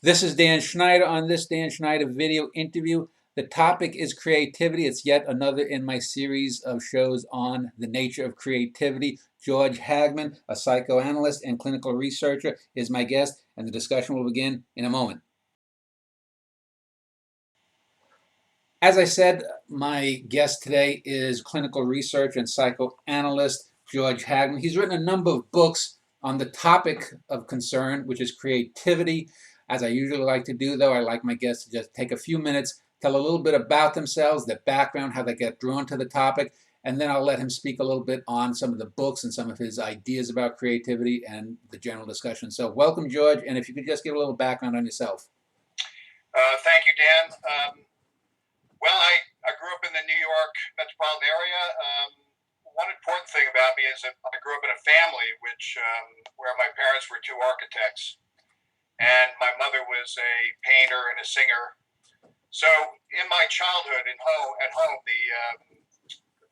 This is Dan Schneider on this Dan Schneider video interview. The topic is creativity. It's yet another in my series of shows on the nature of creativity. George Hagman, a psychoanalyst and clinical researcher, is my guest, and the discussion will begin in a moment. As I said, my guest today is clinical researcher and psychoanalyst George Hagman. He's written a number of books on the topic of concern, which is creativity. As I usually like to do, though, I like my guests to just take a few minutes, tell a little bit about themselves, their background, how they get drawn to the topic, and then I'll let him speak a little bit on some of the books and some of his ideas about creativity and the general discussion. So welcome, George, and if you could just give a little background on yourself. Thank you, Dan. I grew up in the New York metropolitan area. One important thing about me is that I grew up in a family where my parents were two architects, and my mother was a painter and a singer. So in my childhood at home,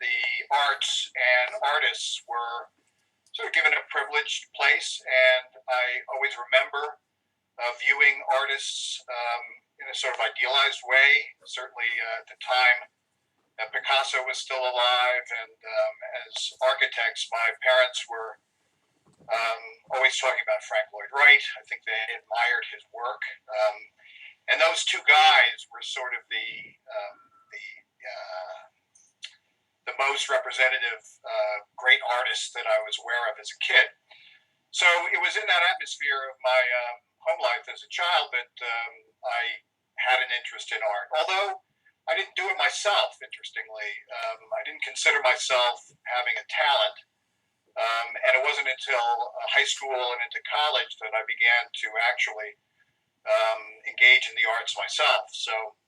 the arts and artists were sort of given a privileged place, and I always remember viewing artists in a sort of idealized way. Certainly at the time, Picasso was still alive, and as architects, my parents were always talking about Frank Lloyd Wright. I think they admired his work, and those two guys were sort of the most representative great artists that I was aware of as a kid. So it was in that atmosphere of my home life as a child that I had an interest in art. Although I didn't do it myself, interestingly. I didn't consider myself having a talent. And it wasn't until high school and into college that I began to actually engage in the arts myself. So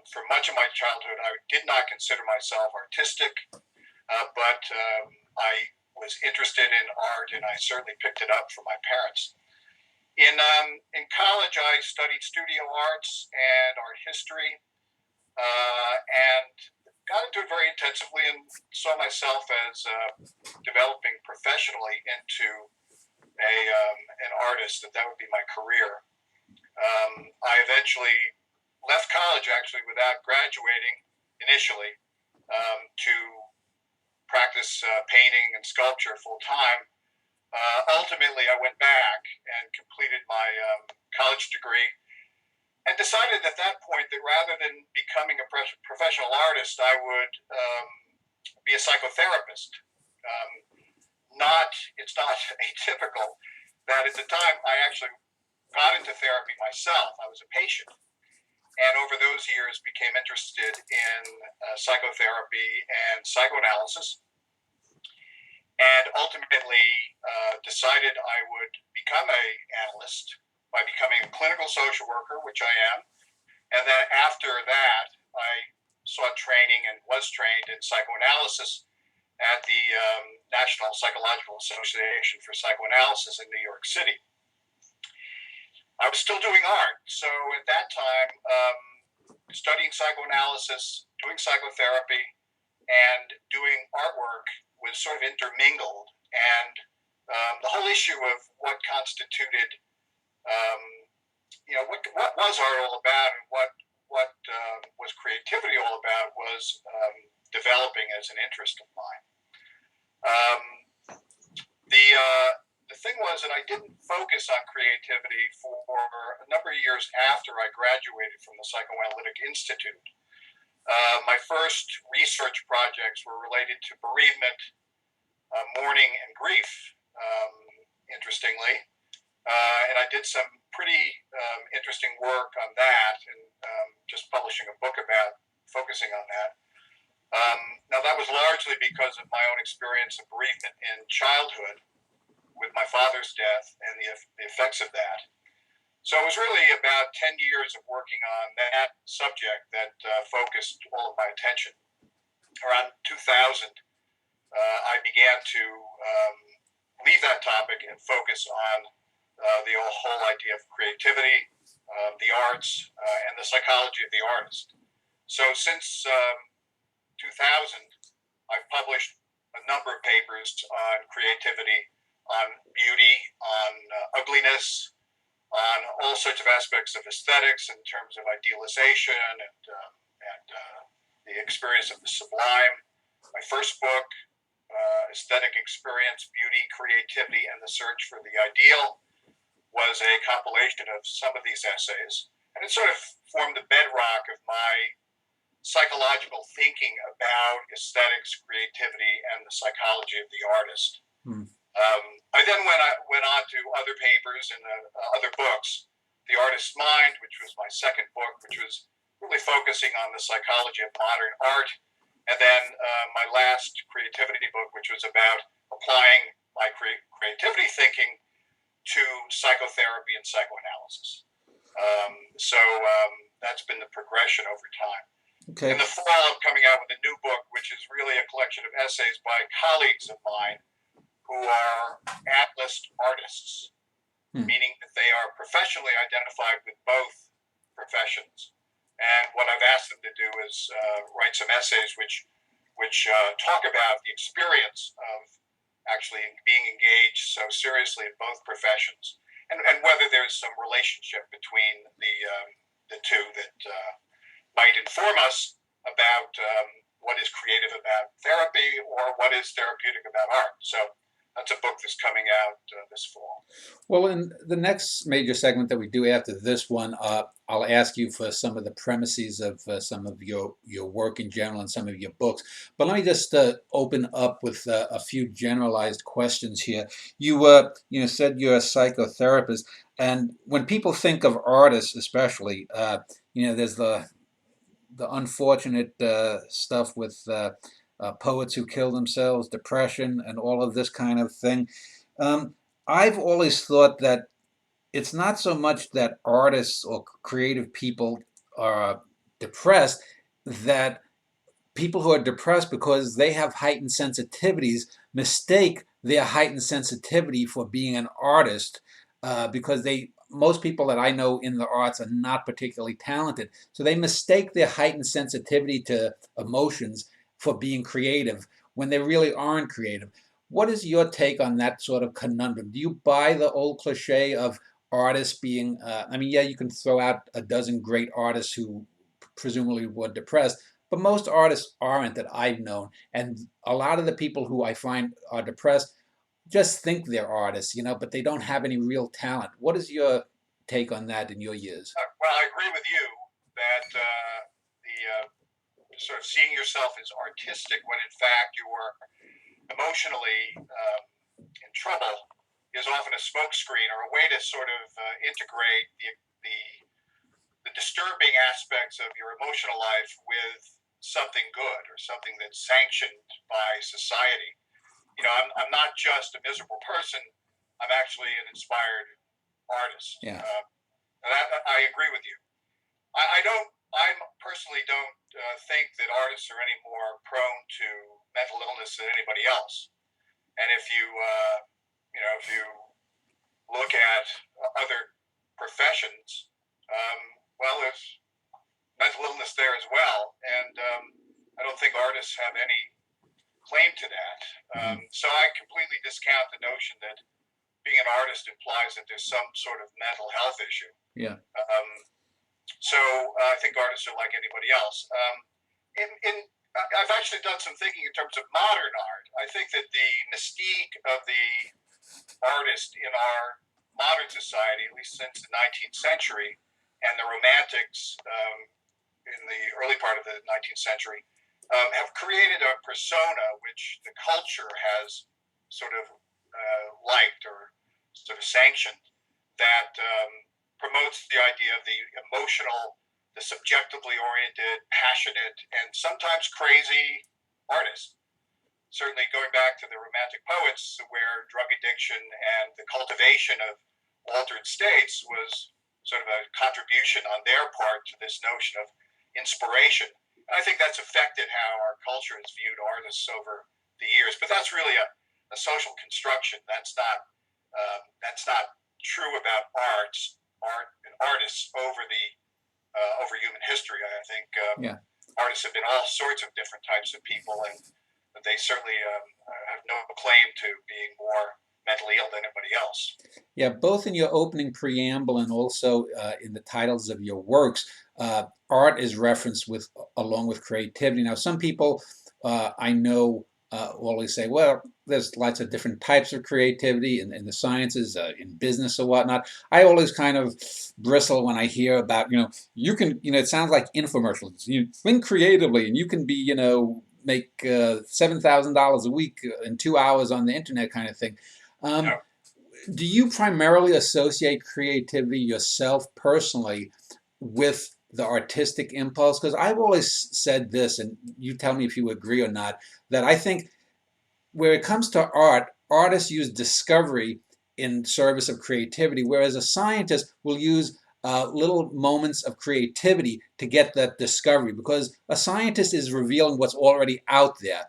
for much of my childhood, I did not consider myself artistic, but I was interested in art, and I certainly picked it up from my parents. In college, I studied studio arts and art history, and got into it very intensively and saw myself as developing professionally into an artist, that would be my career. I eventually left college, actually, without graduating initially, to practice painting and sculpture full time. Ultimately, I went back and completed my college degree and decided at that point that rather than becoming a professional artist, I would be a psychotherapist. It's not atypical that at the time I actually got into therapy myself. I was a patient, and over those years became interested in psychotherapy and psychoanalysis, and ultimately decided I would become an analyst by becoming a clinical social worker, which I am. And then after that, I sought training and was trained in psychoanalysis at the National Psychological Association for Psychoanalysis in New York City. I was still doing art. So at that time, studying psychoanalysis, doing psychotherapy, and doing artwork was sort of intermingled, and the whole issue of what constituted, what was art all about, and what was creativity all about, was developing as an interest of mine. The thing was that I didn't focus on creativity for a number of years after I graduated from the Psychoanalytic Institute. My first research projects were related to bereavement, mourning, and grief, interestingly. And I did some pretty interesting work on that, and just publishing a book about focusing on that. Now, that was largely because of my own experience of bereavement in childhood with my father's death and the effects of that. So it was really about 10 years of working on that subject that focused all of my attention. Around 2000, I began to leave that topic and focus on the whole idea of creativity, the arts, and the psychology of the artist. So since 2000, I've published a number of papers on creativity, on beauty, on ugliness, on all sorts of aspects of aesthetics in terms of idealization and the experience of the sublime. My first book, Aesthetic Experience, Beauty, Creativity, and the Search for the Ideal, was a compilation of some of these essays. And it sort of formed the bedrock of my psychological thinking about aesthetics, creativity, and the psychology of the artist. Hmm. I then went on to other papers and other books. The Artist's Mind, which was my second book, which was really focusing on the psychology of modern art. And then my last creativity book, which was about applying my creativity thinking to psychotherapy and psychoanalysis. That's been the progression over time. Okay. In the fall, I'm coming out with a new book, which is really a collection of essays by colleagues of mine who are atlas artists, meaning that they are professionally identified with both professions. And what I've asked them to do is write some essays which talk about the experience of actually being engaged so seriously in both professions, and whether there's some relationship between the two that might inform us about what is creative about therapy or what is therapeutic about art. So that's a book that's coming out this fall. Well, in the next major segment that we do after this one, I'll ask you for some of the premises of some of your work in general and some of your books. But let me just open up with a few generalized questions here. You said you're a psychotherapist, and when people think of artists, especially, there's the unfortunate stuff with poets who kill themselves, depression, and all of this kind of thing. I've always thought that it's not so much that artists or creative people are depressed, that people who are depressed because they have heightened sensitivities mistake their heightened sensitivity for being an artist, because most people that I know in the arts are not particularly talented. So they mistake their heightened sensitivity to emotions for being creative when they really aren't creative. What is your take on that sort of conundrum? Do you buy the old cliche of artists being, you can throw out a dozen great artists who presumably were depressed, but most artists aren't that I've known. And a lot of the people who I find are depressed just think they're artists, but they don't have any real talent. What is your take on that in your years? Well, I agree with you that the sort of seeing yourself as artistic when in fact you were emotionally in trouble is often a smokescreen or a way to sort of integrate the disturbing aspects of your emotional life with something good or something that's sanctioned by society. I'm not just a miserable person. I'm actually an inspired artist. Yeah. And I agree with you. I personally don't think that artists are any more prone to mental illness than anybody else. And if you look at other professions, there's mental illness there as well. And I don't think artists have any claim to that. So I completely discount the notion that being an artist implies that there's some sort of mental health issue. Yeah. So I think artists are like anybody else. I've actually done some thinking in terms of modern art. I think that the mystique of the artist in our modern society, at least since the 19th century, and the Romantics in the early part of the 19th century, have created a persona which the culture has sort of liked or sort of sanctioned, that promotes the idea of the emotional, the subjectively oriented, passionate, and sometimes crazy artist. Certainly going back to the Romantic poets, where drug addiction and the cultivation of altered states was sort of a contribution on their part to this notion of inspiration. And I think that's affected how our culture has viewed artists over the years. But that's really a social construction. That's not true about art and artists over human history. I think artists have been all sorts of different types of people, and they certainly have no claim to being more mentally ill than anybody else. Yeah, both in your opening preamble and also in the titles of your works, art is referenced with along with creativity. Now, some people I know always say, "Well, there's lots of different types of creativity in the sciences, in business or whatnot." I always kind of bristle when I hear about, you can, it sounds like infomercials. You think creatively, and you can be, make $7,000 a week in 2 hours on the internet, kind of thing. Um, Yeah. do you primarily associate creativity yourself personally with the artistic impulse? Because I've always said this, and you tell me if you agree or not, that I think where it comes to art, artists use discovery in service of creativity, whereas a scientist will use little moments of creativity to get that discovery, because a scientist is revealing what's already out there.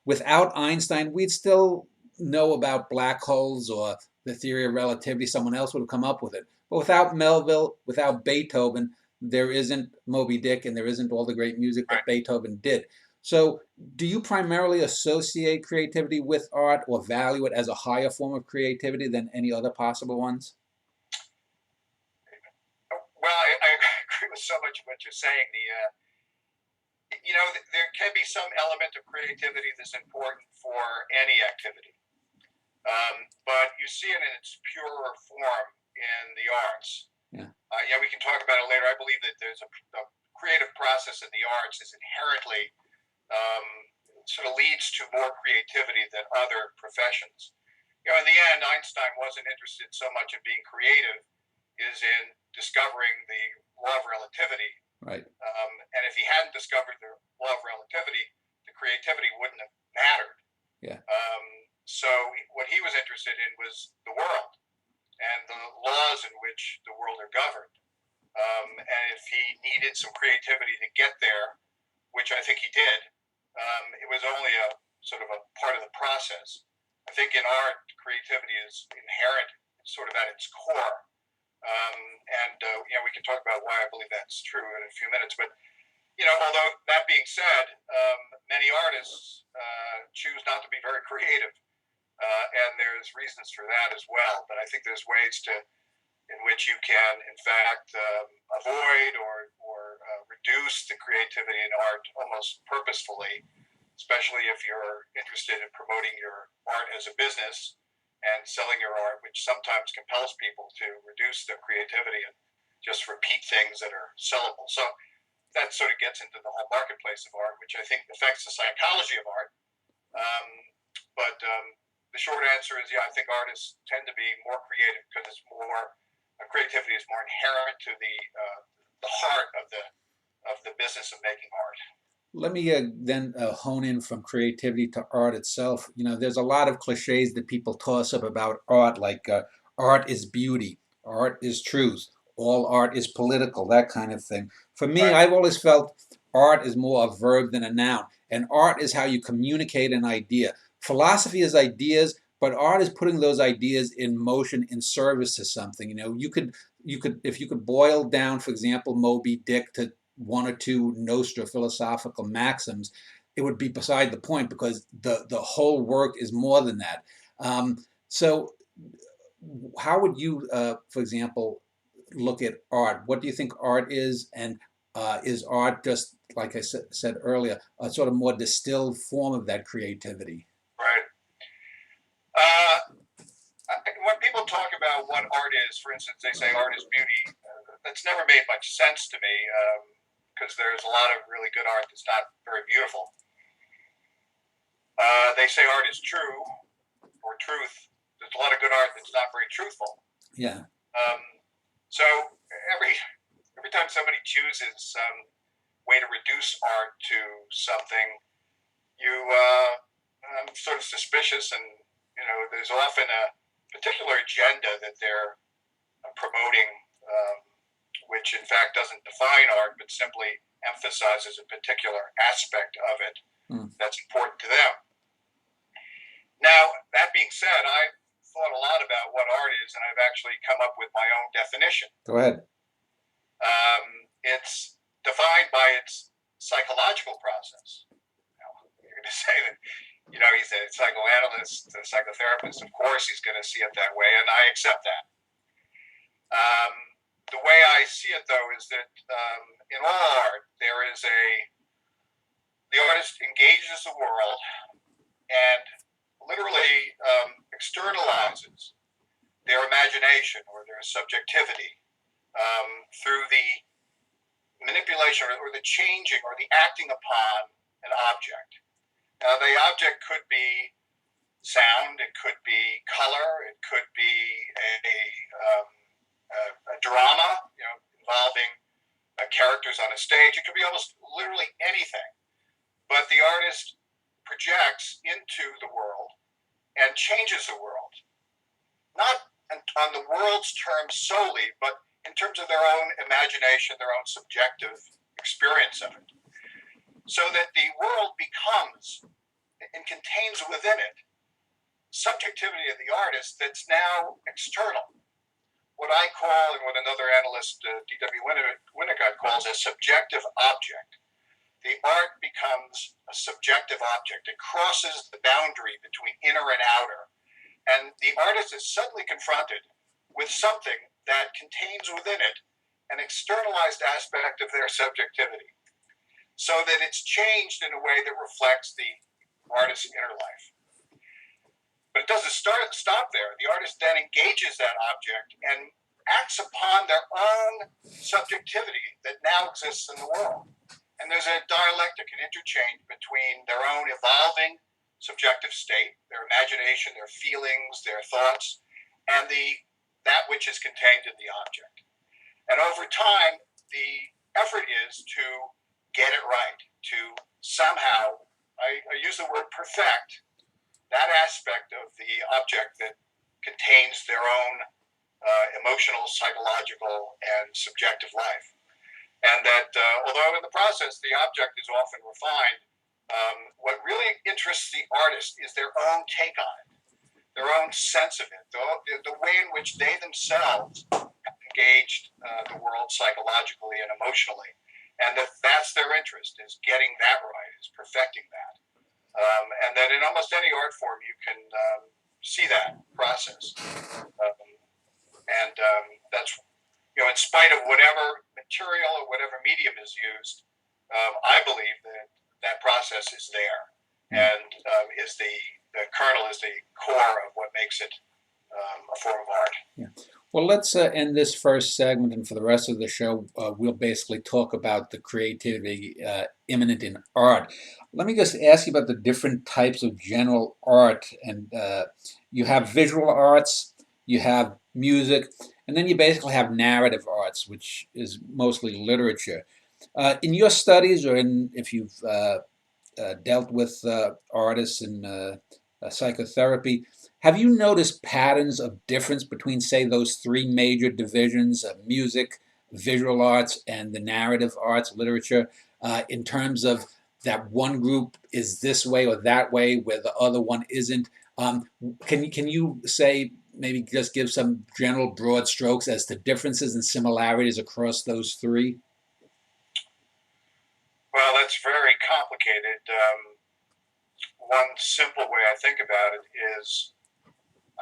Without Einstein, we'd still know about black holes or the theory of relativity. Someone else would have come up with it. But without Melville, without Beethoven, there isn't Moby Dick and there isn't all the great music that Right. Beethoven did. So, do you primarily associate creativity with art or value it as a higher form of creativity than any other possible ones? Well, I agree with so much of what you're saying. There can be some element of creativity that's important for any activity, but you see it in its purer form in the arts. Yeah. Yeah, we can talk about it later. I believe that there's a creative process in the arts is inherently um, sort of leads to more creativity than other professions. In the end, Einstein wasn't interested so much in being creative is in discovering the law of relativity. Right. And if he hadn't discovered the law of relativity, the creativity wouldn't have mattered. Yeah. So what he was interested in was the world and the laws in which the world are governed. And if he needed some creativity to get there, which I think he did, it was only a sort of a part of the process. I think in art, creativity is inherent, sort of at its core. We can talk about why I believe that's true in a few minutes. But although that being said, many artists choose not to be very creative, and there's reasons for that as well. But I think there's ways in which you can, in fact, avoid or reduce the creativity in art almost purposefully, especially if you're interested in promoting your art as a business and selling your art, which sometimes compels people to reduce their creativity and just repeat things that are sellable. So that sort of gets into the whole marketplace of art, which I think affects the psychology of art. But the short answer is, yeah, I think artists tend to be more creative because it's more creativity is more inherent to the heart of the business of making art. Let me then hone in from creativity to art itself. There's a lot of cliches that people toss up about art, like art is beauty, art is truth, all art is political, that kind of thing. For me, Right. I've always felt art is more a verb than a noun, and art is how you communicate an idea. Philosophy is ideas, but art is putting those ideas in motion in service to something. If you could boil down, for example, Moby Dick to one or two Nostra philosophical maxims, it would be beside the point, because the whole work is more than that. So, how would you, for example, look at art? What do you think art is, and is art just, like I said earlier, a sort of more distilled form of that creativity? Right. When people talk about what art is, for instance, they say art is beauty. That's never made much sense to me, because there's a lot of really good art that's not very beautiful. They say art is true or truth. There's a lot of good art that's not very truthful. Yeah. Um, so every time somebody chooses some way to reduce art to something, I'm sort of suspicious, and there's often a particular agenda that they're promoting, which in fact doesn't define art, but simply emphasizes a particular aspect of it that's important to them. Now, that being said, I've thought a lot about what art is, and I've actually come up with my own definition. Go ahead. It's defined by its psychological process. Now, you're going to say that he's a psychoanalyst, a psychotherapist. Of course, he's going to see it that way, and I accept that. The way I see it, though, is that in all art, the artist engages the world and literally externalizes their imagination or their subjectivity through the manipulation or the changing or the acting upon an object. Now, the object could be sound, it could be color, it could be a drama, involving characters on a stage. It could be almost literally anything. But the artist projects into the world and changes the world, not on the world's terms solely, but in terms of their own imagination, their own subjective experience of it, so that the world becomes and contains within it subjectivity of the artist that's now external. What I call, and what another analyst, D.W. Winnicott, calls a subjective object. The art becomes a subjective object. It crosses the boundary between inner and outer. And the artist is suddenly confronted with something that contains within it an externalized aspect of their subjectivity, so that it's changed in a way that reflects the artist's inner life. But it doesn't stop there. The artist then engages that object and acts upon their own subjectivity that now exists in the world. And there's a dialectic, an interchange between their own evolving subjective state, their imagination, their feelings, their thoughts, and that which is contained in the object. And over time, the effort is to get it right, to somehow, I use the word perfect, that aspect of the object that contains their own emotional, psychological, and subjective life. And that although in the process the object is often refined, what really interests the artist is their own take on it, their own sense of it, the way in which they themselves have engaged the world psychologically and emotionally. And that's their interest, is getting that right, is perfecting that. And that in almost any art form you can see that process. That's, in spite of whatever material or whatever medium is used, I believe that process is there, and is the kernel, is the core of what makes it a form of art. Yeah. Well, let's end this first segment, and for the rest of the show, we'll basically talk about the creativity immanent in art. Let me just ask you about the different types of general art. And you have visual arts, you have music, and then you basically have narrative arts, which is mostly literature. In your studies, or if you've dealt with artists in psychotherapy, have you noticed patterns of difference between, say, those three major divisions of music, visual arts, and the narrative arts, literature, in terms of that one group is this way or that way, where the other one isn't? Can you say, maybe just give some general broad strokes as to differences and similarities across those three? Well, that's very complicated. One simple way I think about it is,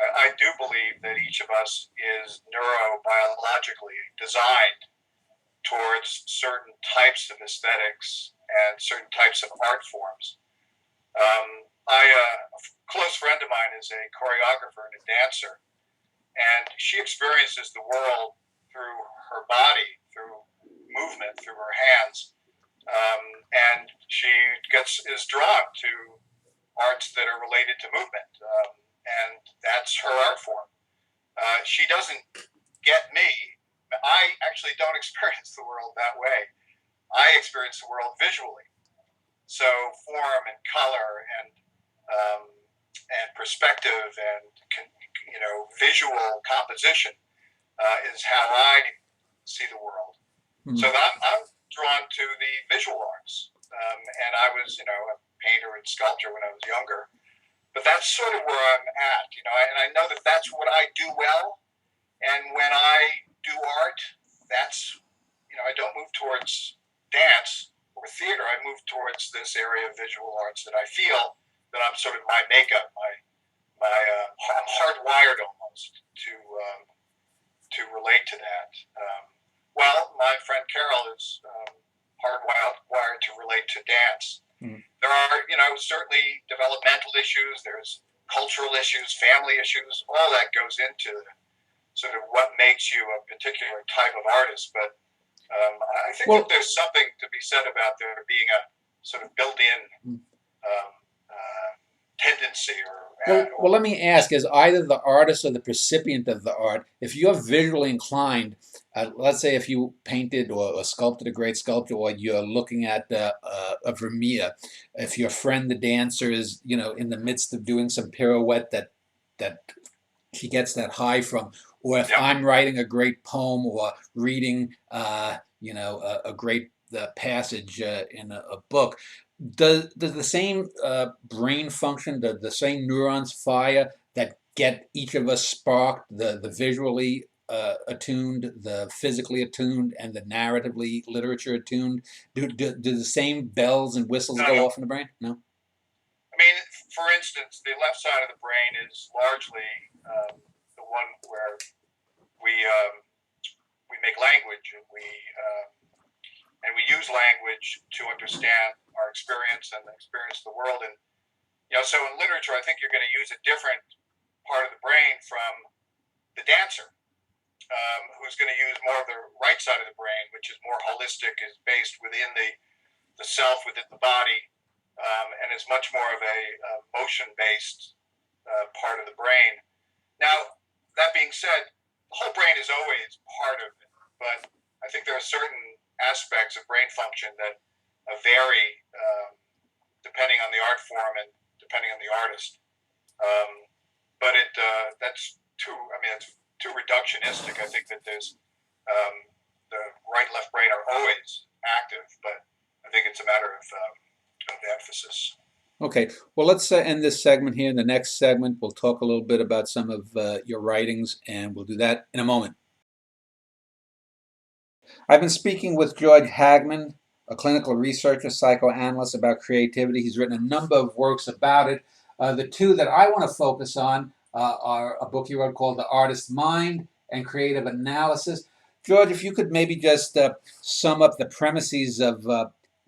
I do believe that each of us is neurobiologically designed towards certain types of aesthetics and certain types of art forms. A close friend of mine is a choreographer and a dancer, and she experiences the world through her body, through movement, through her hands, and she is drawn to arts that are related to movement. And that's her art form. She doesn't get me. I actually don't experience the world that way. I experience the world visually. So form and color and perspective and visual composition is how I see the world. Mm-hmm. So I'm drawn to the visual arts, and I was a painter and sculptor when I was younger. But that's sort of where I'm at, and I know that that's what I do well. And when I do art, that's, I don't move towards dance or theater. I move towards this area of visual arts that I feel that I'm sort of my makeup, I'm hardwired almost to relate to that. Well, my friend Carol is hardwired to relate to dance. Mm. There are, certainly developmental issues. There's cultural issues, family issues. All that goes into sort of what makes you a particular type of artist. But I think that there's something to be said about there being a sort of built-in tendency well, let me ask, as either the artist or the recipient of the art, if you're visually inclined, let's say if you painted or sculpted a great sculpture, or you're looking at a Vermeer, if your friend the dancer is, in the midst of doing some pirouette that he gets that high from, or if I'm writing a great poem or reading, a great passage in a book, does the same brain function, the same neurons fire that get each of us sparked, the visually attuned, the physically attuned, and the narratively literature attuned? Do the same bells and whistles go off in the brain? No? I mean, for instance, the left side of the brain is largely the one where we make language, and we use language to understand our experience and experience the world. And so in literature, I think you're going to use a different part of the brain from the dancer, who's going to use more of the right side of the brain, which is more holistic, is based within the self, within the body, and is much more of a motion-based part of the brain. Now, that being said, the whole brain is always part of it, but I think there are certain aspects of brain function that vary depending on the art form and depending on the artist. But that's too. I mean, it's too reductionistic. I think that there's the right and left brain are always active, but I think it's a matter of emphasis. Okay, well, let's end this segment here. In the next segment, we'll talk a little bit about some of your writings, and we'll do that in a moment. I've been speaking with George Hagman, a clinical researcher, psychoanalyst, about creativity. He's written a number of works about it. The two that I want to focus on are a book he wrote called The Artist's Mind and Creative Analysis. George, if you could maybe just sum up the premises of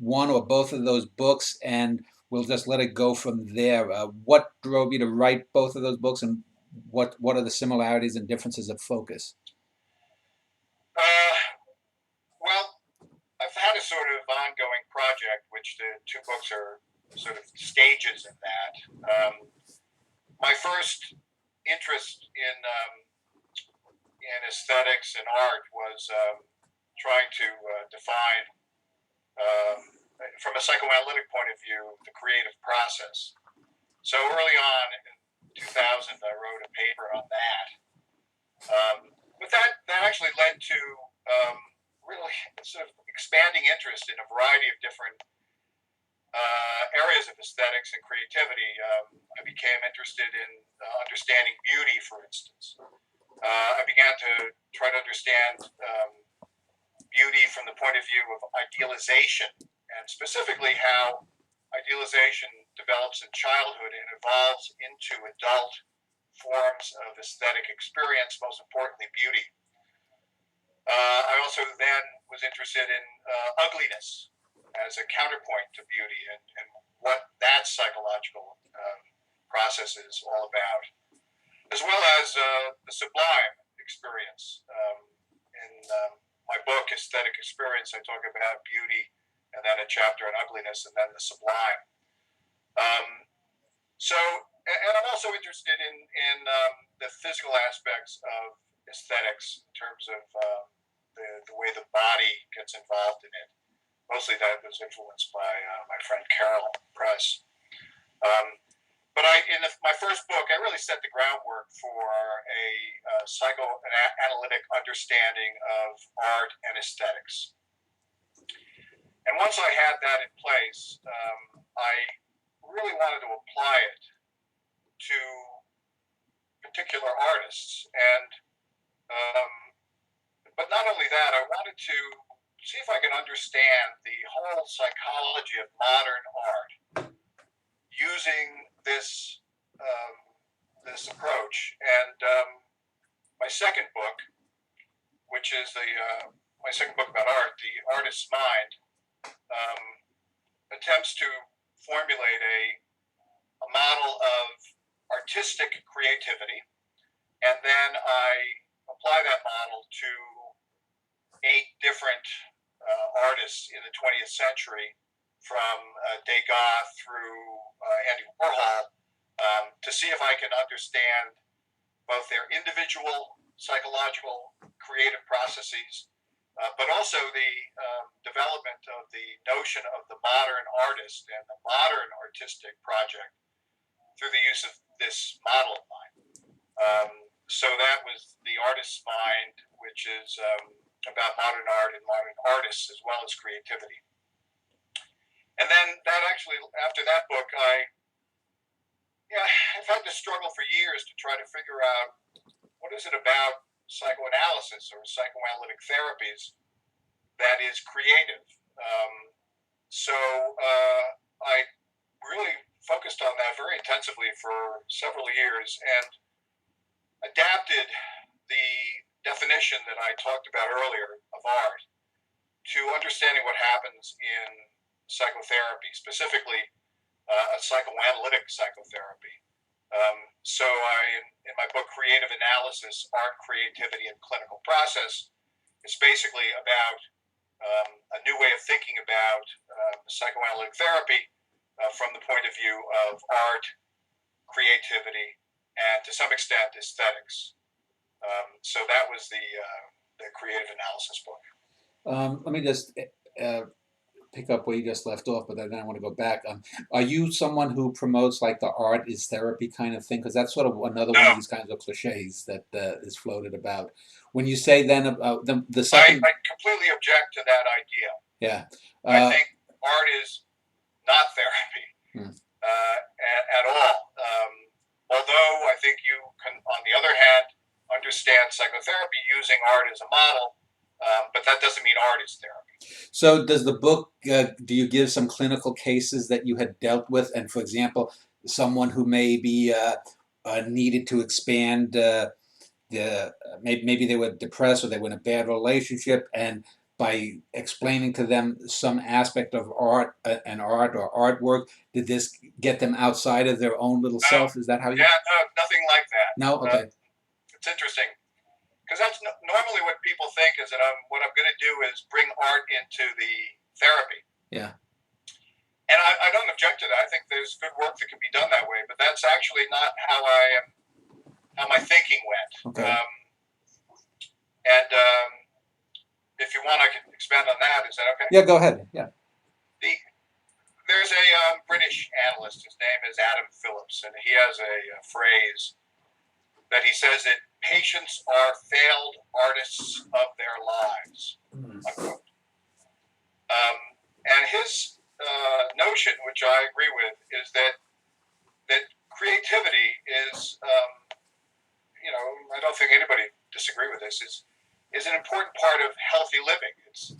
one or both of those books, and we'll just let it go from there. What drove you to write both of those books, and what are the similarities and differences of focus? Well, I've had a sort of ongoing project, which the two books are sort of stages in that. My first interest in aesthetics and art was trying to define, from a psychoanalytic point of view, the creative process. So early on in 2000, I wrote a paper on that. But that actually led to really sort of expanding interest in a variety of different areas of aesthetics and creativity. I became interested in understanding beauty, for instance. I began to try to understand beauty from the point of view of idealization, and specifically how idealization develops in childhood and evolves into adult forms of aesthetic experience, most importantly beauty. I also then was interested in ugliness as a counterpoint to beauty, and what that psychological process is all about, as well as the sublime experience. In my book, Aesthetic Experience, I talk about beauty, and then a chapter on ugliness, and then the sublime. And I'm also interested in the physical aspects of aesthetics in terms of the way the body gets involved in it. Mostly that was influenced by my friend Carol Press. But in my first book, I really set the groundwork for a psychoanalytic understanding of art and aesthetics. And once I had that in place, I really wanted to apply it to particular artists. And but not only that, I wanted to see if I could understand the whole psychology of modern art using this this approach. And my second book, which is my second book about art, The Artist's Mind, attempts to formulate a model of artistic creativity, and then I apply that model to 8 different artists in the 20th century, from Degas through Andy Warhol, to see if I can understand both their individual psychological creative processes, but also the development of the notion of the modern artist and the modern artistic project through the use of this model of mine. So that was The Artist's Mind, which is about modern art and modern artists as well as creativity. And then that actually, after that book, I've had to struggle for years to try to figure out what is it about psychoanalysis or psychoanalytic therapies that is creative. So I really focused on that very intensively for several years and adapted the definition that I talked about earlier of art to understanding what happens in psychotherapy, specifically a psychoanalytic psychotherapy. So in my book, Creative Analysis, Art, Creativity, and Clinical Process, it's basically about a new way of thinking about psychoanalytic therapy from the point of view of art, creativity, and to some extent aesthetics. So that was the Creative Analysis book. Let me just pick up where you just left off, but then I want to go back. Are you someone who promotes like the art is therapy kind of thing? Because that's sort of another one of these kinds of cliches that is floated about. When you say then the second, I completely object to that idea. Yeah, I think art is not therapy at all. Although I think you can, on the other hand, understand psychotherapy using art as a model, but that doesn't mean art is therapy. So does the book, do you give some clinical cases that you had dealt with? And for example, someone who maybe needed to expand, maybe they were depressed or they were in a bad relationship, and by explaining to them some aspect of art and art or artwork, did this get them outside of their own little self? Is that how you? Yeah, no, nothing like that. No? Okay. It's interesting. Because that's normally what people think is that what I'm going to do is bring art into the therapy. Yeah. And I don't object to that. I think there's good work that can be done that way, but that's actually not how my thinking went. Okay. If you want, I can expand on that. Is that okay? Yeah, go ahead. Yeah. There's a British analyst. His name is Adam Phillips, and he has a phrase that he says that patients are failed artists of their lives, unquote. And his notion, which I agree with, is that creativity is, I don't think anybody disagree with this, is an important part of healthy living. It's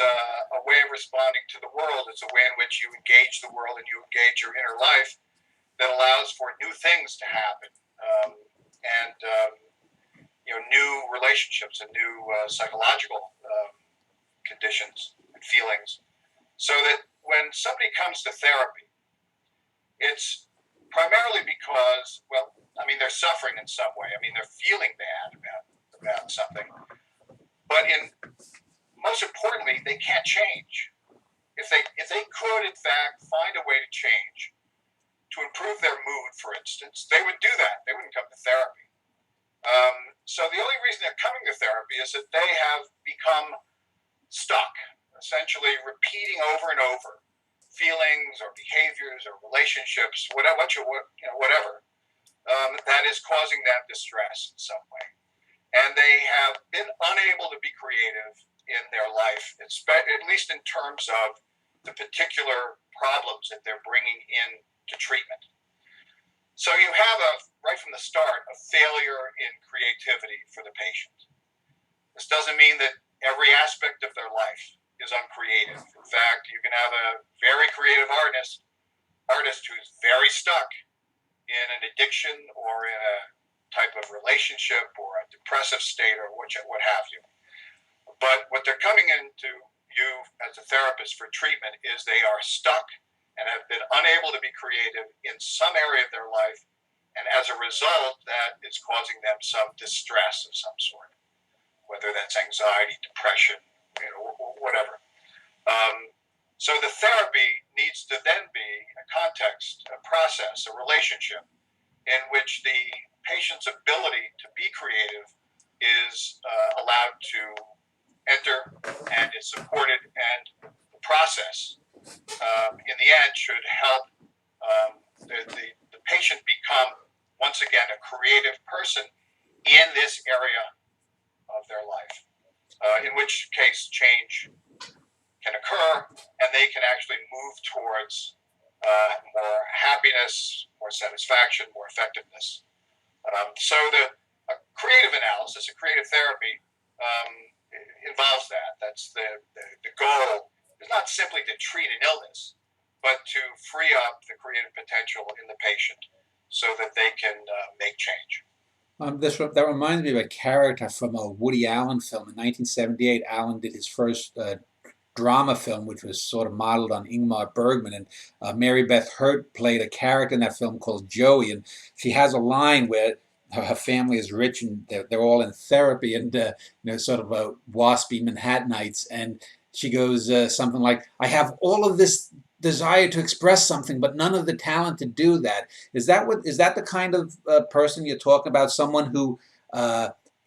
a way of responding to the world. It's a way in which you engage the world and you engage your inner life that allows for new things to happen. And new relationships and new psychological conditions and feelings. So that when somebody comes to therapy, it's primarily because, they're suffering in some way. They're feeling bad about something. But most importantly, they can't change. If they could, in fact, find a way to change, to improve their mood, for instance, they would do that. They wouldn't come to therapy. So the only reason they're coming to therapy is that they have become stuck, essentially repeating over and over feelings or behaviors or relationships, whatever, that is causing them distress in some way. And they have been unable to be creative in their life, at least in terms of the particular problems that they're bringing in to treatment. So you have right from the start, a failure in creativity for the patient. This doesn't mean that every aspect of their life is uncreative. In fact, you can have a very creative artist artist who's very stuck in an addiction or in a type of relationship or a depressive state or what have you. But what they're coming into you as a therapist for treatment is they are stuck and have been unable to be creative in some area of their life, and as a result, that is causing them some distress of some sort, whether that's anxiety, depression, whatever. So the therapy needs to then be a context, a process, a relationship in which the patient's ability to be creative is allowed to enter and is supported, and the process in the end should help the patient become once again a creative person in this area of their life, in which case change can occur and they can actually move towards more happiness, more satisfaction, more effectiveness. So a creative analysis, a creative therapy involves that. That's the goal. Is not simply to treat an illness, but to free up the creative potential in the patient so that they can make change. That reminds me of a character from a Woody Allen film in 1978. Allen did his first drama film, which was sort of modeled on Ingmar Bergman, and Mary Beth Hurt played a character in that film called Joey, and she has a line where her family is rich and they're all in therapy and sort of waspy Manhattanites, and she goes something like, "I have all of this desire to express something, but none of the talent to do that." Is that the kind of person you're talking about? Someone who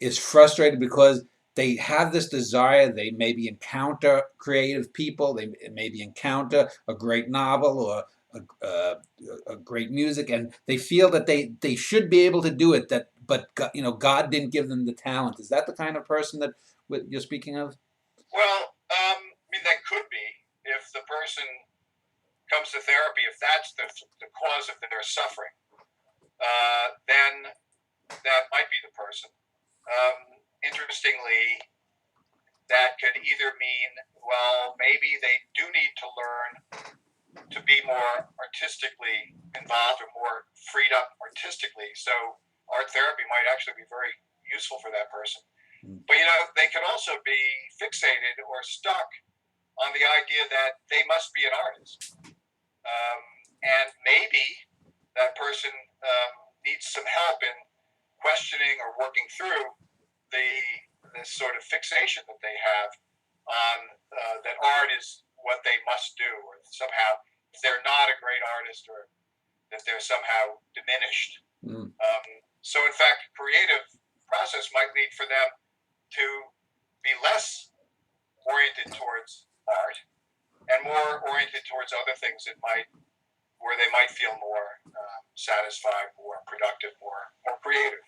is frustrated because they have this desire, they maybe encounter creative people, they maybe encounter a great novel or a great music, and they feel that they should be able to do it, but God didn't give them the talent. Is that the kind of person that you're speaking of? Well, I mean, that could be if the person comes to therapy, if that's the cause of their suffering, then that might be the person. Interestingly, that could either mean, well, maybe they do need to learn to be more artistically involved or more freed up artistically. So art therapy might actually be very useful for that person. But, they could also be fixated or stuck on the idea that they must be an artist. And maybe that person needs some help in questioning or working through this sort of fixation that they have on that art is what they must do, or somehow if they're not a great artist, or that they're somehow diminished. So in fact, creative process might lead for them to be less oriented towards art and more oriented towards other things where they might feel more satisfied, more productive, more creative.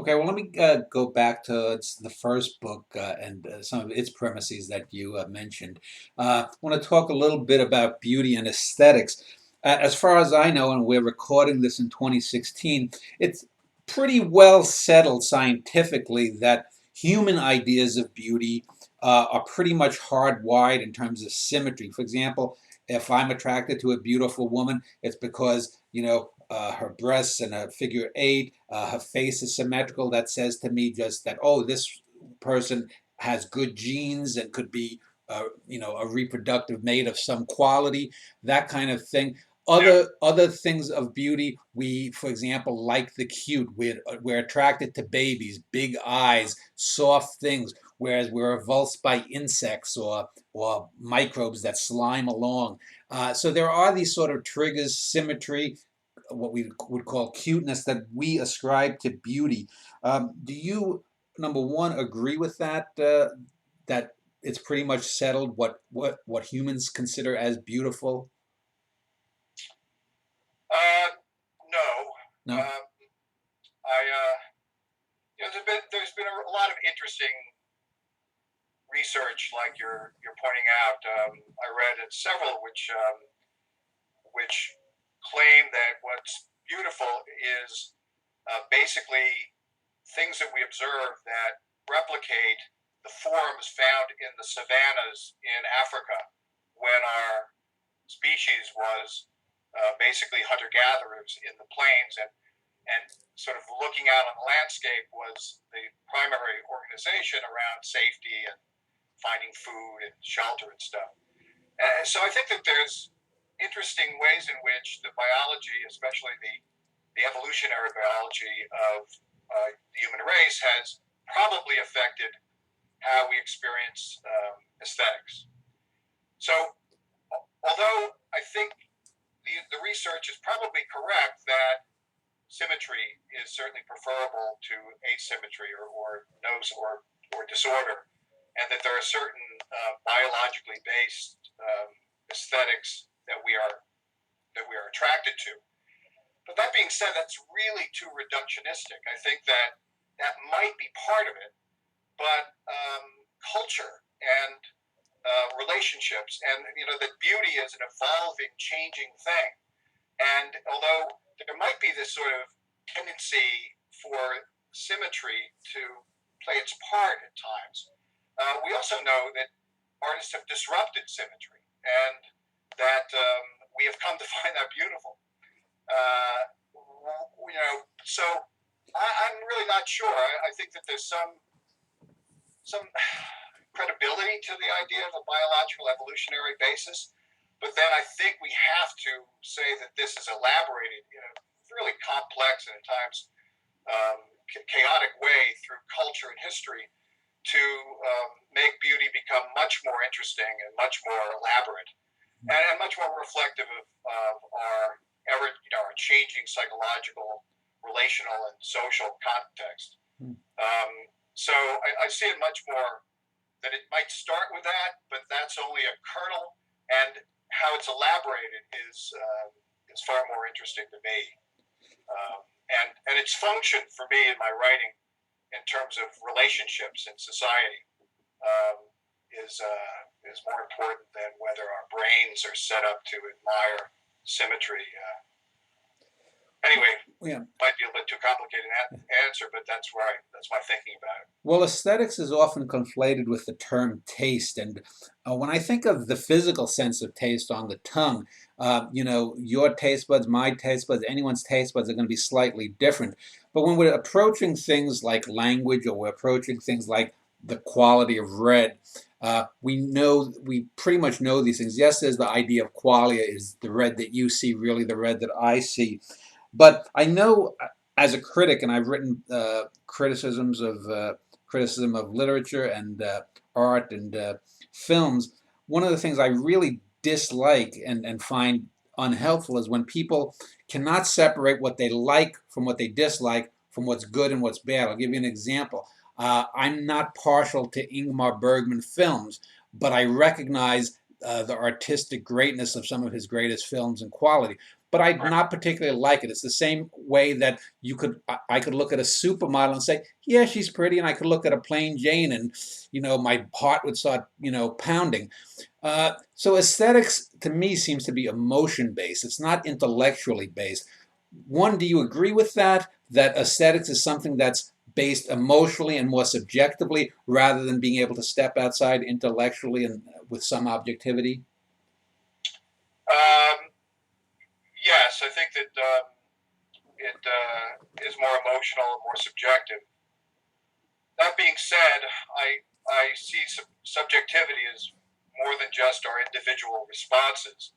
Okay, well, let me go back to the first book and some of its premises that you mentioned. I want to talk a little bit about beauty and aesthetics. As far as I know, and we're recording this in 2016, it's pretty well settled scientifically that human ideas of beauty are pretty much hardwired in terms of symmetry. For example, if I'm attracted to a beautiful woman, it's because, her breasts and her figure 8, her face is symmetrical. That says to me just that, oh, this person has good genes and could be, a reproductive mate of some quality, that kind of thing. Other things of beauty, we, for example, like the cute. We're attracted to babies, big eyes, soft things, whereas we're repulsed by insects or microbes that slime along. So there are these sort of triggers, symmetry, what we would call cuteness, that we ascribe to beauty. Do you, number one, agree with that? That it's pretty much settled what humans consider as beautiful? No. No. There's been a lot of interesting research, like you're pointing out. I read several which claim that what's beautiful is basically things that we observe that replicate the forms found in the savannas in Africa when our species was basically hunter-gatherers in the plains, and sort of looking out on the landscape was the primary organization around safety and finding food and shelter and stuff. And so I think that there's interesting ways in which the biology, especially the evolutionary biology of the human race, has probably affected how we experience aesthetics. So, although I think the research is probably correct that symmetry is certainly preferable to asymmetry or disorder, and that there are certain biologically based aesthetics that we are attracted to. But that being said, that's really too reductionistic. I think that might be part of it, but culture and relationships, and that beauty is an evolving, changing thing. And although there might be this sort of tendency for symmetry to play its part at times, we also know that artists have disrupted symmetry, and that we have come to find that beautiful. So I'm really not sure. I think that there's some credibility to the idea of a biological evolutionary basis, but then I think we have to say that this is elaborated in a really complex and at times chaotic way through culture and history to make beauty become much more interesting and much more elaborate and much more reflective of our our changing psychological, relational, and social context. So I see it much more that it might start with that, but that's only a kernel, and how it's elaborated is far more interesting to me. And its function for me in my writing, in terms of relationships in society, is more important than whether our brains are set up to admire symmetry. Anyway, Yeah. Might be a bit too complicated answer, but that's my thinking about it. Well, aesthetics is often conflated with the term taste, and when I think of the physical sense of taste on the tongue, your taste buds, my taste buds, anyone's taste buds are going to be slightly different. But when we're approaching things like language, or we're approaching things like the quality of red, we pretty much know these things. Yes, there's the idea of qualia, is the red that you see really the red that I see. But I know as a critic, and I've written criticism of literature and art and films, one of the things I really dislike and find unhelpful is when people cannot separate what they like from what they dislike, from what's good and what's bad. I'll give you an example. I'm not partial to Ingmar Bergman films, but I recognize the artistic greatness of some of his greatest films and quality. But I do not particularly like it. It's the same way that I could look at a supermodel and say, yeah, she's pretty, and I could look at a plain Jane and, my heart would start, pounding. So aesthetics to me seems to be emotion based. It's not intellectually based. One, do you agree with that? That aesthetics is something that's based emotionally and more subjectively, rather than being able to step outside intellectually and with some objectivity? Yes, I think that it is more emotional and more subjective. That being said, I see subjectivity as more than just our individual responses.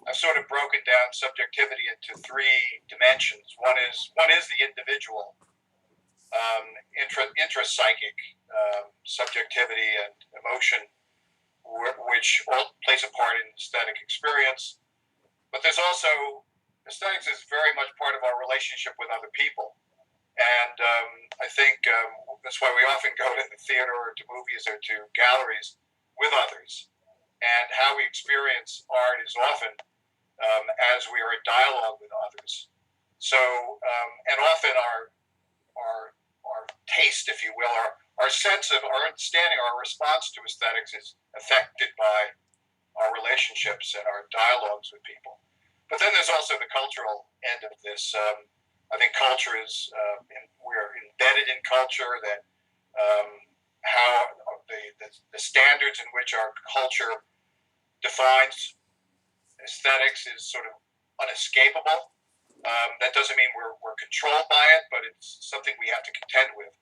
I've sort of broken down subjectivity into three dimensions. One is the individual, intrapsychic subjectivity and emotion, which all plays a part in aesthetic experience. But there's also, aesthetics is very much part of our relationship with other people. And I think that's why we often go to the theater or to movies or to galleries with others. And how we experience art is often as we are in dialogue with others. So, and often our taste, if you will, our sense of our understanding, our response to aesthetics is affected by our relationships and our dialogues with people. But then there's also the cultural end of this. I think culture is, we're embedded in culture, that how the standards in which our culture defines aesthetics is sort of unescapable. That doesn't mean we're controlled by it, but it's something we have to contend with.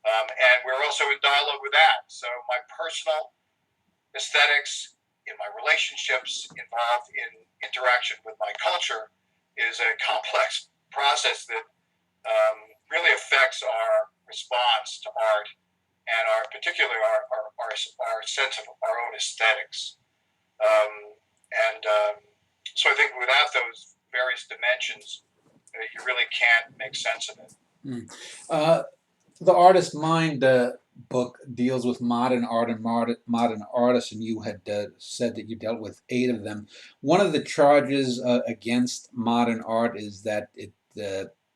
And we're also in dialogue with that. So my personal aesthetics in my relationships involved in interaction with my culture is a complex process that really affects our response to art and particularly our sense of our own aesthetics. So I think without those various dimensions, you really can't make sense of it. The Artist Mind book deals with modern art and modern artists, and you had said that you dealt with 8 of them. One of the charges against modern art is that it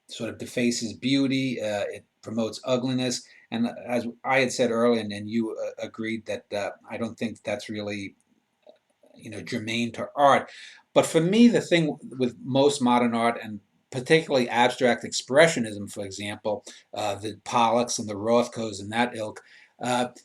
sort of defaces beauty, it promotes ugliness, and as I had said earlier, and you agreed that I don't think that's really germane to art. But for me, the thing with most modern art, and particularly abstract expressionism, for example, the Pollocks and the Rothkos and that ilk,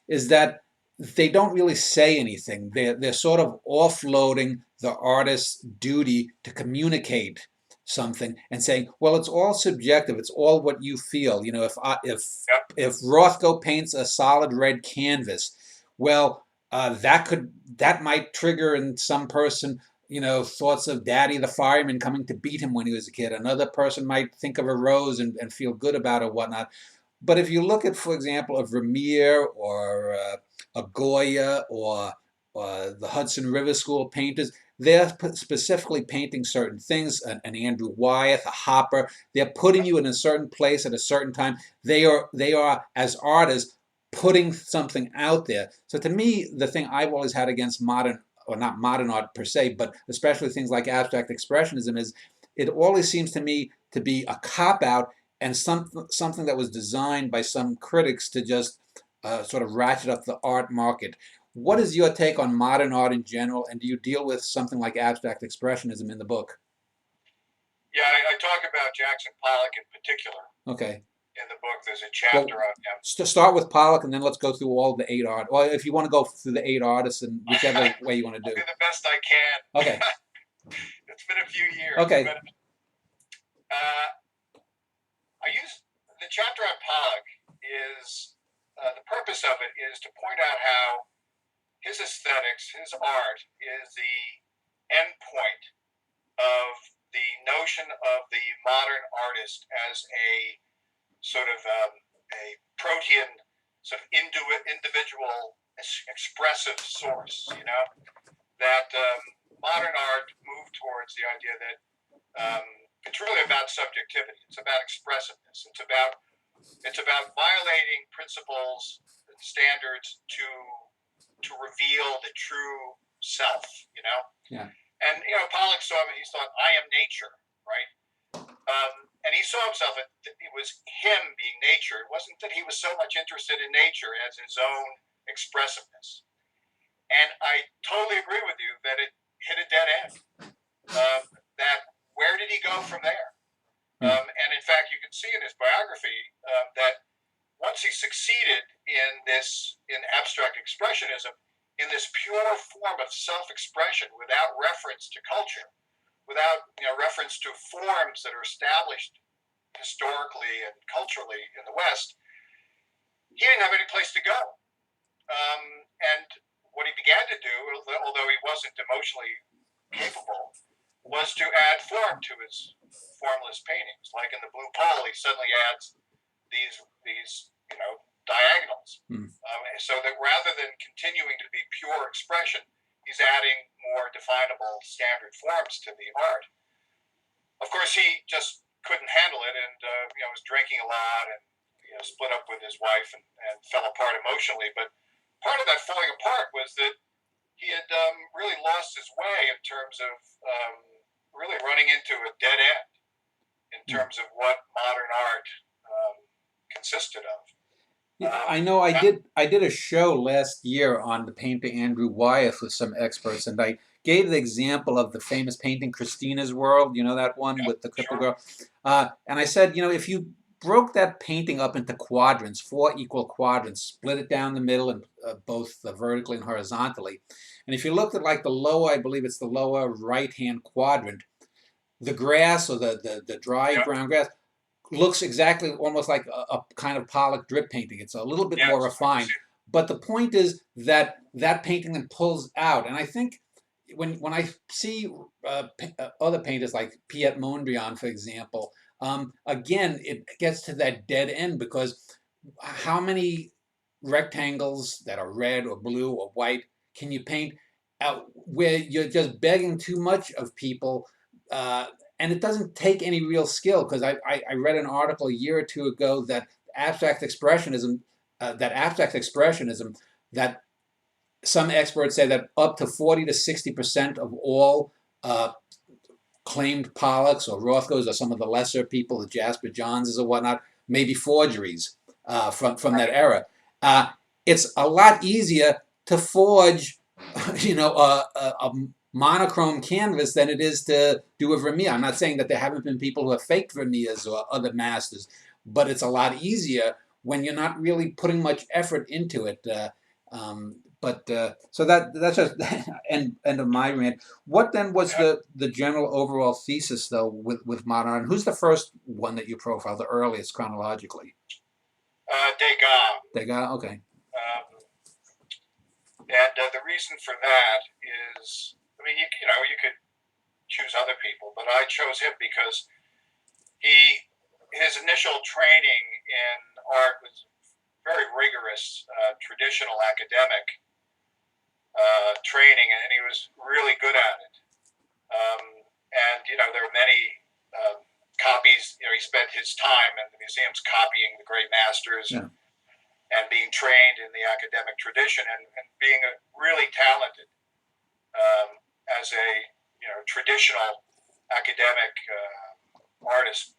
is that they don't really say anything. They're sort of offloading the artist's duty to communicate something and saying, well, it's all subjective. It's all what you feel. If Rothko paints a solid red canvas, well, that might trigger in some person thoughts of Daddy the fireman coming to beat him when he was a kid. Another person might think of a rose and feel good about it or whatnot. But if you look at, for example, a Vermeer or a Goya or the Hudson River School painters, they're specifically painting certain things. An Andrew Wyeth, a Hopper, they're putting you in a certain place at a certain time. They are as artists putting something out there. So to me, the thing I've always had against modern, or not modern art per se, but especially things like abstract expressionism, is it always seems to me to be a cop-out and something that was designed by some critics to just sort of ratchet up the art market. What is your take on modern art in general, and do you deal with something like abstract expressionism in the book? Yeah, I talk about Jackson Pollock in particular. Okay. In the book, there's a chapter on him. Start with Pollock, and then let's go through all the 8 art. Or if you want to go through the 8 artists, and whichever way you want to do. I'll do the best I can. Okay. It's been a few years. Okay. But, I use the chapter on Pollock is the purpose of it is to point out how his aesthetics, his art, is the end point of the notion of the modern artist as a sort of a protean, sort of individual expressive source, that modern art moved towards the idea that it's really about subjectivity. It's about expressiveness. It's about violating principles and standards to reveal the true self, Yeah. And, Pollock saw him and he thought, I am nature, right? And he saw himself, it was him being nature. It wasn't that he was so much interested in nature as his own expressiveness. And I totally agree with you that it hit a dead end. That where did he go from there? And in fact, you can see in his biography that once he succeeded in abstract expressionism, in this pure form of self-expression without reference to culture, without reference to forms that are established historically and culturally in the West, he didn't have any place to go. And what he began to do, although he wasn't emotionally capable, was to add form to his formless paintings. Like in the Blue Pole, he suddenly adds these diagonals. So that rather than continuing to be pure expression, he's adding more definable standard forms to the art. Of course, he just couldn't handle it, and was drinking a lot, and split up with his wife, and fell apart emotionally. But part of that falling apart was that he had really lost his way in terms of really running into a dead end in terms of what modern art consisted of. Yeah, I know. I did a show last year on the painter Andrew Wyeth with some experts, and I gave the example of the famous painting Christina's World. You know that one with the Clipper Girl. And I said, if you broke that painting up into quadrants, 4 equal quadrants, split it down the middle and both vertically and horizontally, and if you looked at like the lower, I believe it's the lower right-hand quadrant, the grass or the dry Yep. brown grass looks exactly almost like a kind of Pollock drip painting. It's a little bit more Yes, I can refined. see it. But the point is that that painting then pulls out. And I think when I see other painters like Piet Mondrian, for example, again, it gets to that dead end because how many rectangles that are red or blue or white can you paint where you're just begging too much of people? Uh, and it doesn't take any real skill because I read an article a year or two ago that abstract expressionism, that some experts say that up to 40 to 60% of all uh, claimed Pollocks or Rothkos or some of the lesser people, the Jasper Johnses or whatnot, may be forgeries from that Right. era. Uh, it's a lot easier to forge, a monochrome canvas than it is to do a Vermeer. I'm not saying that there haven't been people who have faked Vermeers or other masters, but it's a lot easier when you're not really putting much effort into it. So that's just end of my rant. What then was Yep. the general overall thesis though with modern art? Who's the first one that you profiled, the earliest chronologically? Degas. Degas. Okay. Um, and the reason for that is, I mean, you could choose other people, but I chose him because his initial training in art was very rigorous, traditional academic training, and he was really good at it. Um, and there are many copies. He spent his time in the museums copying the great masters Yeah. and being trained in the academic tradition and being really talented as a traditional academic artist.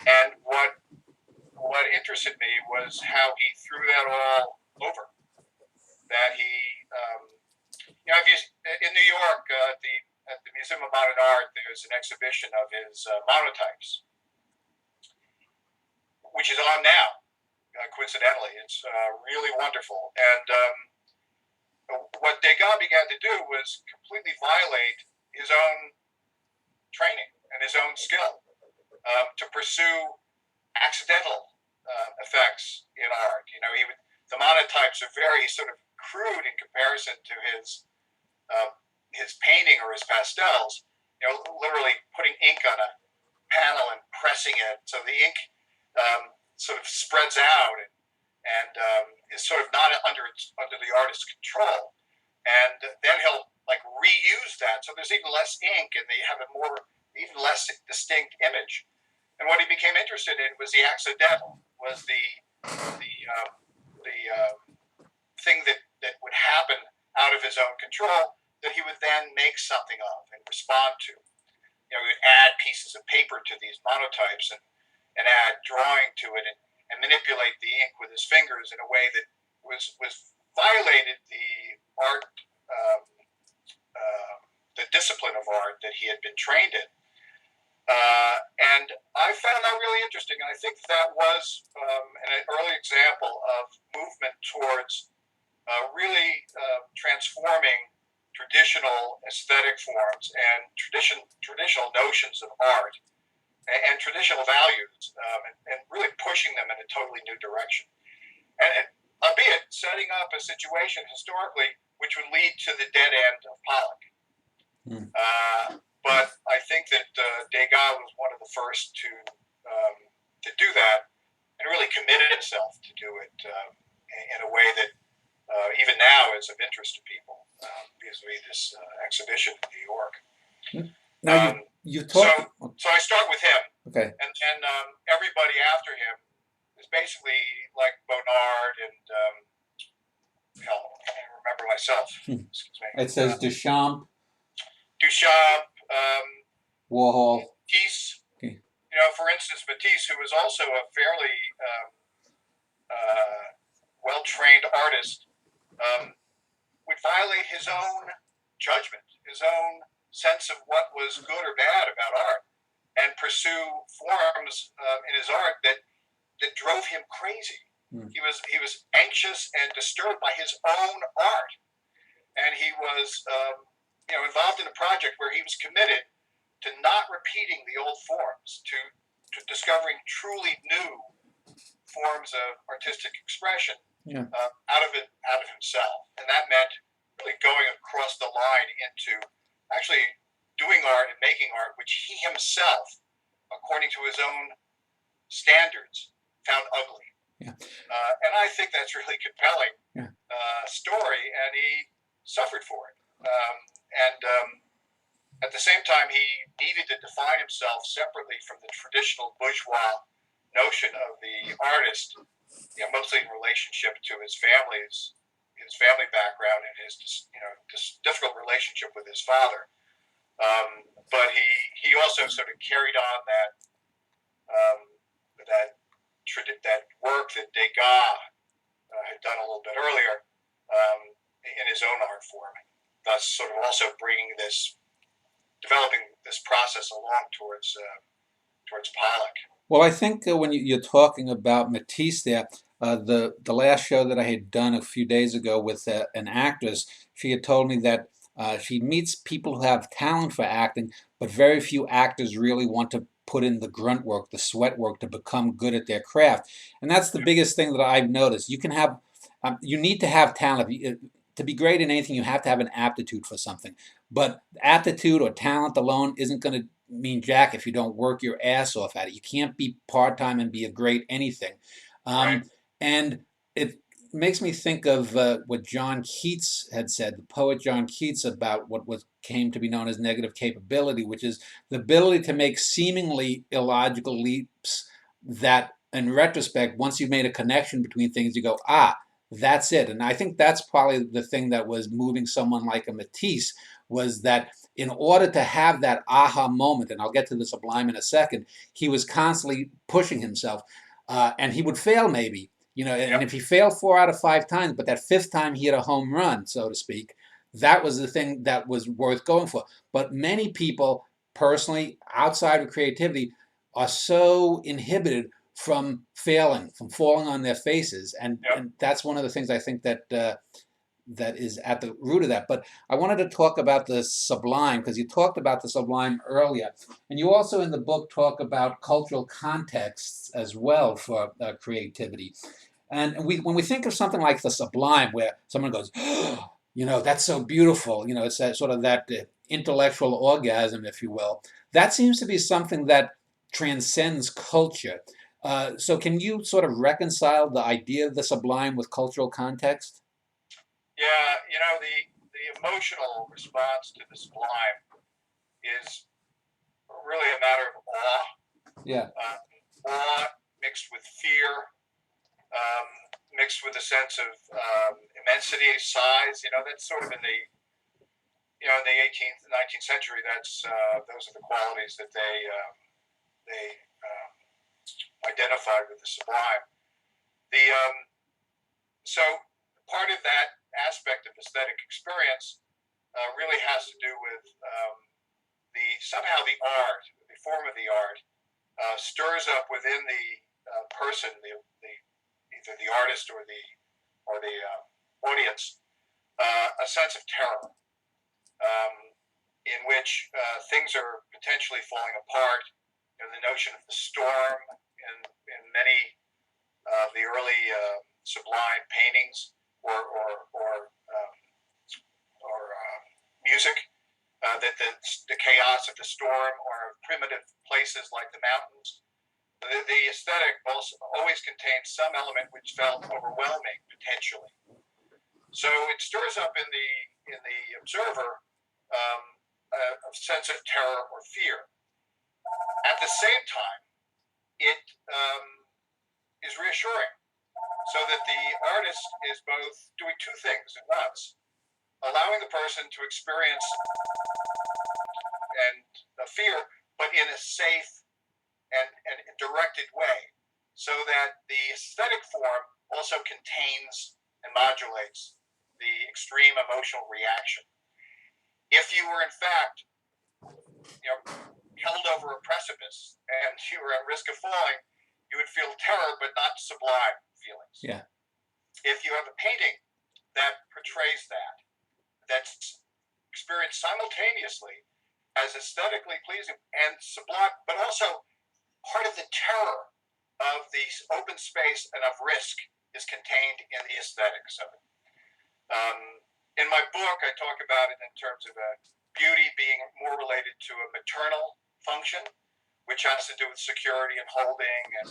And what interested me was how he threw that all over. That he, if you in New York at the Museum of Modern Art, there's an exhibition of his monotypes, which is on now. Coincidentally, it's really wonderful. And what Degas began to do was completely violate his own training and his own skill to pursue accidental effects in art. The monotypes are very sort of crude in comparison to his painting or his pastels. Literally putting ink on a panel and pressing it so the ink sort of spreads out and is sort of not under the artist's control. And then he'll like reuse that, so there's even less ink, and they have even less distinct image. And what he became interested in was the accidental, was the thing that would happen out of his own control that he would then make something of and respond to. He would add pieces of paper to these monotypes and add drawing to it and manipulate the ink with his fingers in a way that was violated the art, the discipline of art that he had been trained in. And I found that really interesting, and I think that was an early example of movement towards really transforming traditional aesthetic forms and traditional notions of art and traditional values, and really pushing them in a totally new direction. And albeit setting up a situation historically which would lead to the dead end of Pollock. Mm. But I think that Degas was one of the first to do that and really committed himself to do it in a way that even now is of interest to people, vis-a-vis this exhibition in New York. Now you talked. So I start with him, Okay. and everybody after him is basically like Bonnard and I can't remember myself. Excuse me. It says Duchamp, Warhol. Matisse. Okay. For instance, Matisse, who was also a fairly well-trained artist, would violate his own judgment, his own sense of what was good or bad about art, and pursue forms in his art that drove him crazy. Mm. He was anxious and disturbed by his own art, and he was involved in a project where he was committed to not repeating the old forms, to discovering truly new forms of artistic expression Yeah. out of himself, and that meant really going across the line into actually doing art and making art, which he himself, according to his own standards, found ugly. Yeah. And I think that's really compelling Yeah. story, and he suffered for it. At the same time, he needed to define himself separately from the traditional bourgeois notion of the artist, mostly in relationship to his family background and his this difficult relationship with his father. But he also sort of carried on that work that Degas had done a little bit earlier in his own art form, thus sort of also developing this process along towards Pollock. Well, I think when you're talking about Matisse there, the last show that I had done a few days ago with an actress, she had told me that she meets people who have talent for acting, but very few actors really want to put in the grunt work, the sweat work to become good at their craft. And that's the biggest thing that I've noticed. You can have, you need to have talent. To be great in anything, you have to have an aptitude for something. But aptitude or talent alone isn't going to mean jack if you don't work your ass off at it. You can't be part-time and be a great anything. Right. And it makes me think of what John Keats had said, the poet John Keats, about what came to be known as negative capability, which is the ability to make seemingly illogical leaps that, in retrospect, once you've made a connection between things, you go, that's it. And I think that's probably the thing that was moving someone like a Matisse, was that in order to have that aha moment, and I'll get to the sublime in a second, he was constantly pushing himself. And he would fail maybe, and if he failed 4 out of 5 times, but that 5th time he hit a home run, so to speak, that was the thing that was worth going for. But many people, personally, outside of creativity, are so inhibited from failing, from falling on their faces. And that's one of the things I think that that is at the root of that. But I wanted to talk about the sublime, because you talked about the sublime earlier. And you also in the book talk about cultural contexts as well for creativity. And when we think of something like the sublime, where someone goes, that's so beautiful, it's that sort of that intellectual orgasm, if you will, that seems to be something that transcends culture. So can you sort of reconcile the idea of the sublime with cultural context? Yeah, the emotional response to the sublime is really a matter of awe. Yeah. Awe mixed with fear, mixed with a sense of immensity, size. That's sort of in the in the 18th, 19th century. Those are the qualities that they identified with the sublime. So part of that aspect of aesthetic experience really has to do with somehow the art, the form of the art, stirs up within the person, either the artist or the audience, a sense of terror, in which things are potentially falling apart. The notion of the storm in many of the early sublime paintings or music, that the chaos of the storm, or primitive places like the mountains. The aesthetic always contained some element which felt overwhelming potentially. So it stirs up in the observer a sense of terror or fear. At the same time, it is reassuring, so that the artist is both doing two things at once: allowing the person to experience and fear, but in a safe and directed way, so that the aesthetic form also contains and modulates the extreme emotional reaction. If you were in fact, held over a precipice and you were at risk of falling, you would feel terror, but not sublime feelings. Yeah. If you have a painting that portrays that's experienced simultaneously as aesthetically pleasing and sublime, but also part of the terror of the open space and of risk is contained in the aesthetics of it. In my book, I talk about it in terms of beauty being more related to a maternal function, which has to do with security and holding and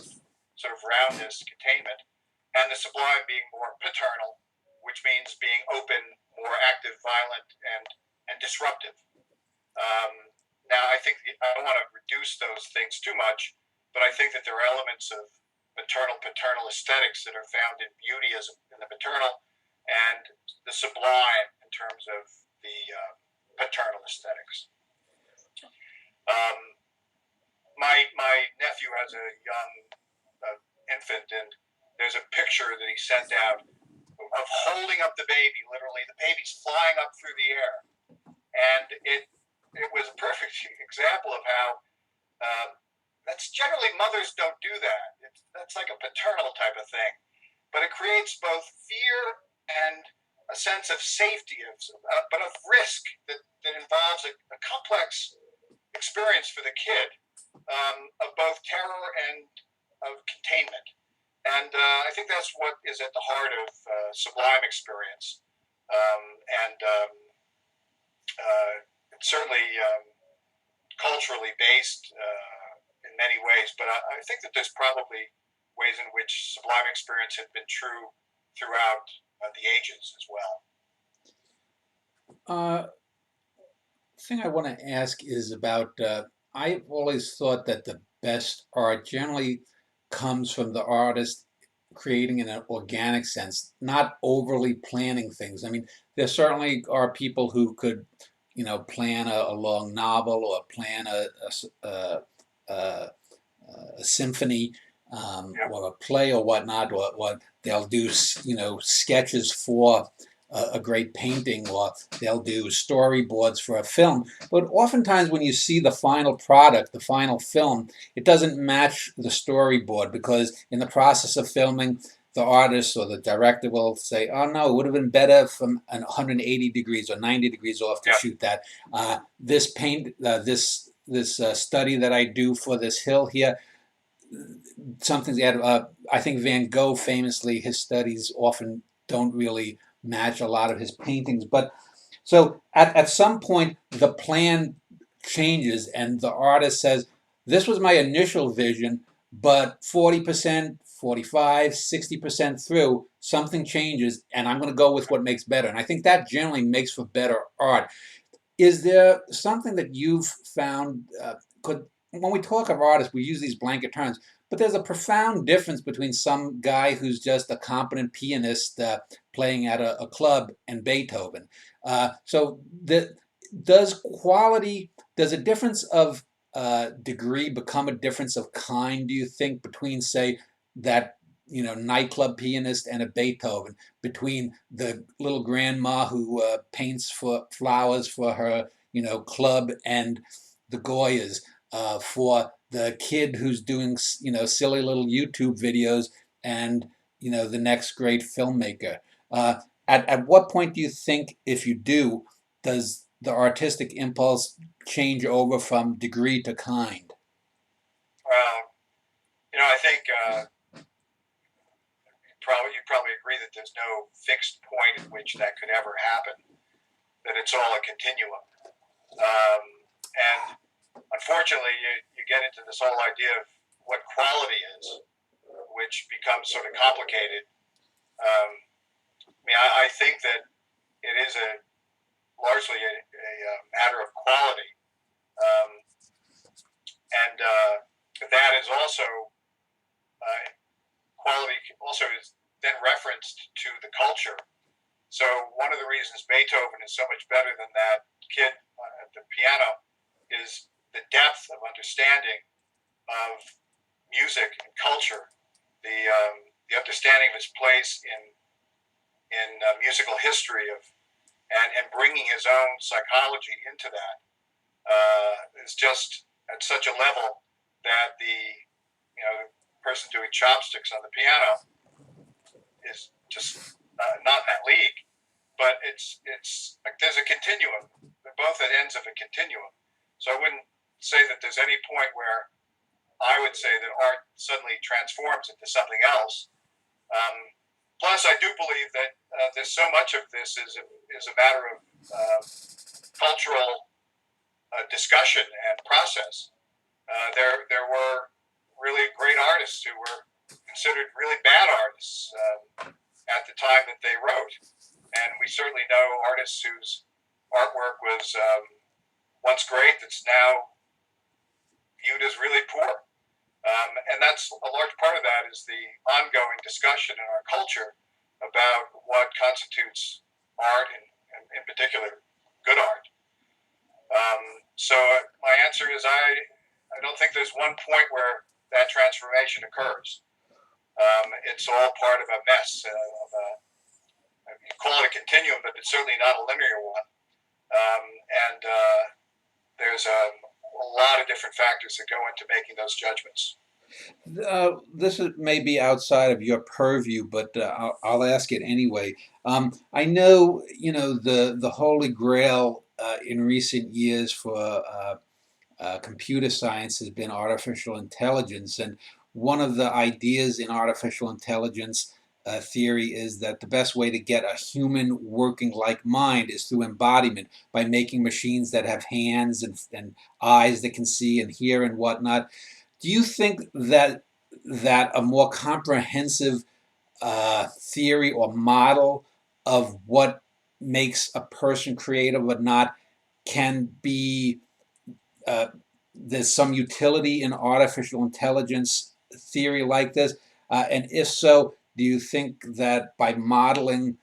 sort of roundness, containment, and the sublime being more paternal, which means being open, more active, violent, and disruptive. Now, I think I don't want to reduce those things too much, but I think that there are elements of maternal-paternal aesthetics that are found in beauty as in the maternal, and the sublime in terms of the paternal aesthetics. My nephew has a young infant, and there's a picture that he sent out of holding up the baby. Literally, the baby's flying up through the air, and it was a perfect example of how that's generally mothers don't do that. That's like a paternal type of thing, but it creates both fear and a sense of safety, but of risk that involves a complex experience for the kid of both terror and of containment. And I think that's what is at the heart of sublime experience. It's certainly culturally based in many ways, but I think that there's probably ways in which sublime experience had been true throughout the ages as well. Thing I want to ask is about, I've always thought that the best art generally comes from the artist creating in an organic sense, not overly planning things. I mean, there certainly are people who could, plan a long novel or plan a symphony, or a play or whatnot, or they'll do, sketches for a great painting, or they'll do storyboards for a film. But oftentimes when you see the final product, the final film, it doesn't match the storyboard, because in the process of filming, the artist or the director will say, "Oh no, it would have been better from 180 degrees or 90 degrees off to shoot that. This paint, this study that I do for this hill here, something's added." I think Van Gogh famously, his studies often don't really match a lot of his paintings. But so at some point, the plan changes and the artist says, "This was my initial vision, but 40%, 45, 60% through, something changes, and I'm going to go with what makes better." And I think that generally makes for better art. Is there something that you've found? When we talk of artists, we use these blanket terms, but there's a profound difference between some guy who's just a competent pianist playing at a club and Beethoven. Does a difference of degree become a difference of kind, do you think, between, say, that nightclub pianist and a Beethoven, between the little grandma who paints for flowers for her club and the Goyas, for the kid who's doing silly little YouTube videos, and the next great filmmaker? At what point do you think, if you do, does the artistic impulse change over from degree to kind? I think you probably agree that there's no fixed point at which that could ever happen, that it's all a continuum. And unfortunately, you get into this whole idea of what quality is, which becomes sort of complicated. I think that it is largely a matter of quality. And that is also, quality also is then referenced to the culture. So one of the reasons Beethoven is so much better than that kid at the piano is the depth of understanding of music and culture, the understanding of his place in musical history and bringing his own psychology into that is just at such a level that the person doing chopsticks on the piano is just not in that league. But it's like there's a continuum. They're both at ends of a continuum. there's any point where I would say that art suddenly transforms into something else. Plus, I do believe that there's so much of this is a matter of cultural discussion and process. There were really great artists who were considered really bad artists at the time that they wrote, and we certainly know artists whose artwork was once great that's now viewed as really poor. And that's a large part of that is the ongoing discussion in our culture about what constitutes art, and in particular, good art. So my answer is I don't think there's one point where that transformation occurs. It's all part of a mess. You call it a continuum, but it's certainly not a linear one. And there's a lot of different factors that go into making those judgments. This may be outside of your purview, but I'll ask it anyway. I know, the holy grail in recent years for computer science has been artificial intelligence, and one of the ideas in artificial intelligence theory is that the best way to get a human working like mind is through embodiment, by making machines that have hands and eyes that can see and hear and whatnot. Do you think that a more comprehensive theory or model of what makes a person creative or not can be there's some utility in artificial intelligence theory like this? And if so, do you think that by modeling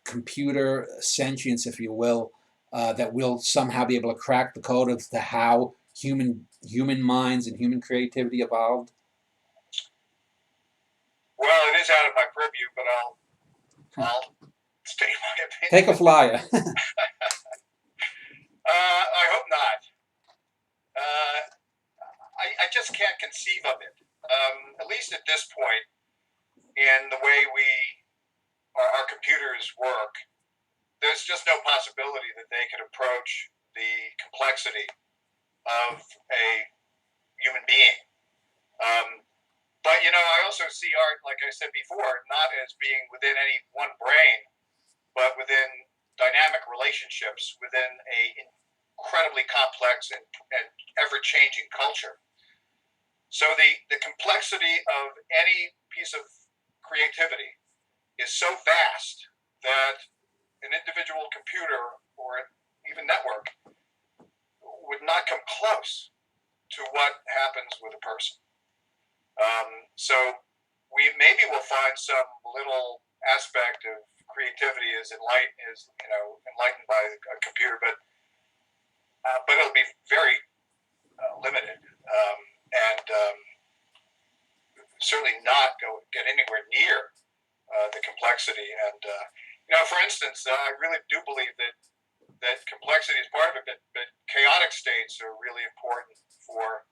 computer sentience, if you will, that we'll somehow be able to crack the code of how human minds and human creativity evolved? Well, it is out of my purview, but I'll state my opinion. Take a flyer. I hope not. I just can't conceive of it, at least at this point, in the way our computers work. There's just no possibility that they could approach the complexity of a human being. But, I also see art, like I said before, not as being within any one brain, but within dynamic relationships within a incredibly complex and ever-changing culture. So the complexity of any piece of creativity is so vast that an individual computer or even network would not come close to what happens with a person. So maybe we'll find some little aspect of creativity is enlightened by a computer, but it'll be very limited, and certainly not get anywhere near the complexity. And for instance, I really do believe that complexity is part of it, but chaotic states are really important for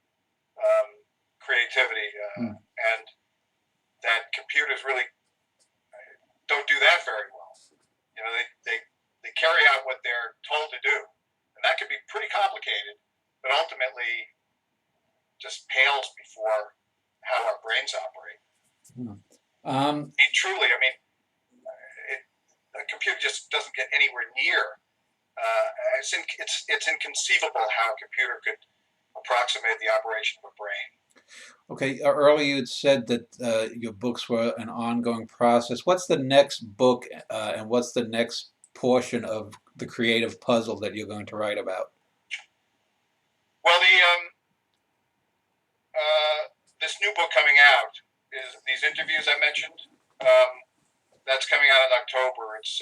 creativity, and that computers really don't do that very well. They carry out what they're told to do, and that can be pretty complicated, but ultimately just pales before how our brains operate. Truly, a computer just doesn't get anywhere near. It's inconceivable how a computer could approximate the operation of a brain. Okay, earlier you had said that your books were an ongoing process. What's the next book, and what's the next portion of the creative puzzle that you're going to write about? Well, this new book coming out is these interviews I mentioned. That's coming out in October. It's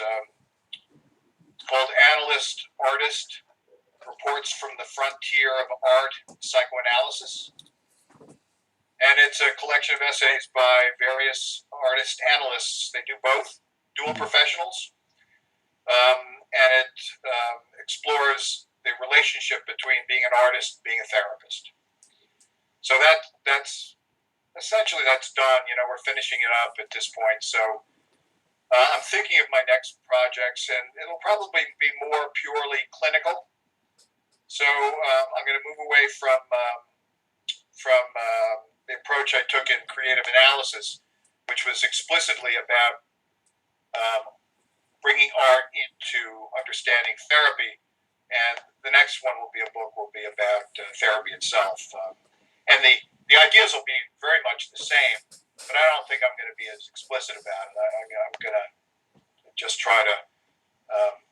called Analyst Artist: Reports from the Frontier of Art Psychoanalysis. And it's a collection of essays by various artist analysts. They do both, dual professionals. And it explores the relationship between being an artist and being a therapist. So that's essentially done. We're finishing it up at this point. So I'm thinking of my next projects, and it'll probably be more purely clinical. So I'm going to move away from the approach I took in creative analysis, which was explicitly about bringing art into understanding therapy. And the next one will be a book will be about therapy itself. And the ideas will be very much the same, but I don't think I'm going to be as explicit about it. I'm going to just try to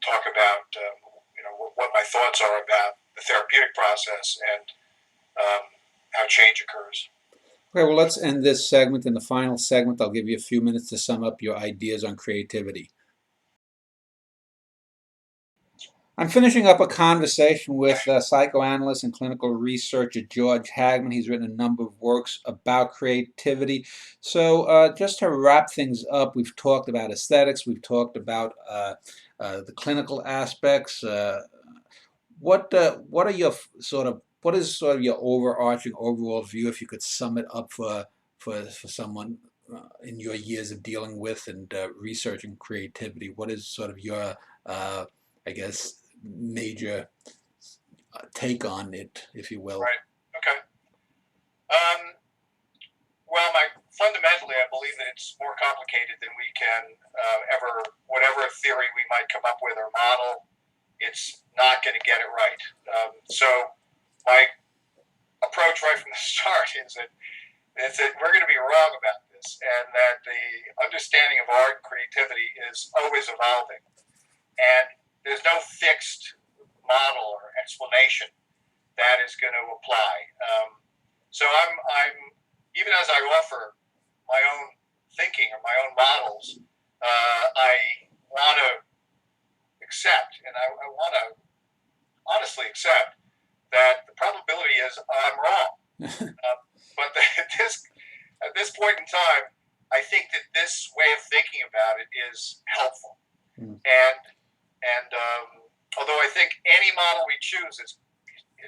talk about what my thoughts are about the therapeutic process and how change occurs. Okay, well, let's end this segment. In the final segment, I'll give you a few minutes to sum up your ideas on creativity. I'm finishing up a conversation with psychoanalyst and clinical researcher George Hagman. He's written a number of works about creativity. So just to wrap things up, we've talked about aesthetics, we've talked about the clinical aspects. What are your what is sort of your overarching overall view, if you could sum it up for someone in your years of dealing with and researching creativity? What is sort of your I guess major take on it, if you will? Right. Okay. Well, fundamentally, I believe that it's more complicated than we can whatever theory we might come up with or model, it's not going to get it right. So my approach right from the start is that we're going to be wrong about this, and that the understanding of art and creativity is always evolving, and there's no fixed model or explanation that is going to apply. So I'm even as I offer my own thinking or my own models, I want to accept, and I want to honestly accept that the probability is I'm wrong. But at this point in time, I think that this way of thinking about it is helpful. And although I think any model we choose is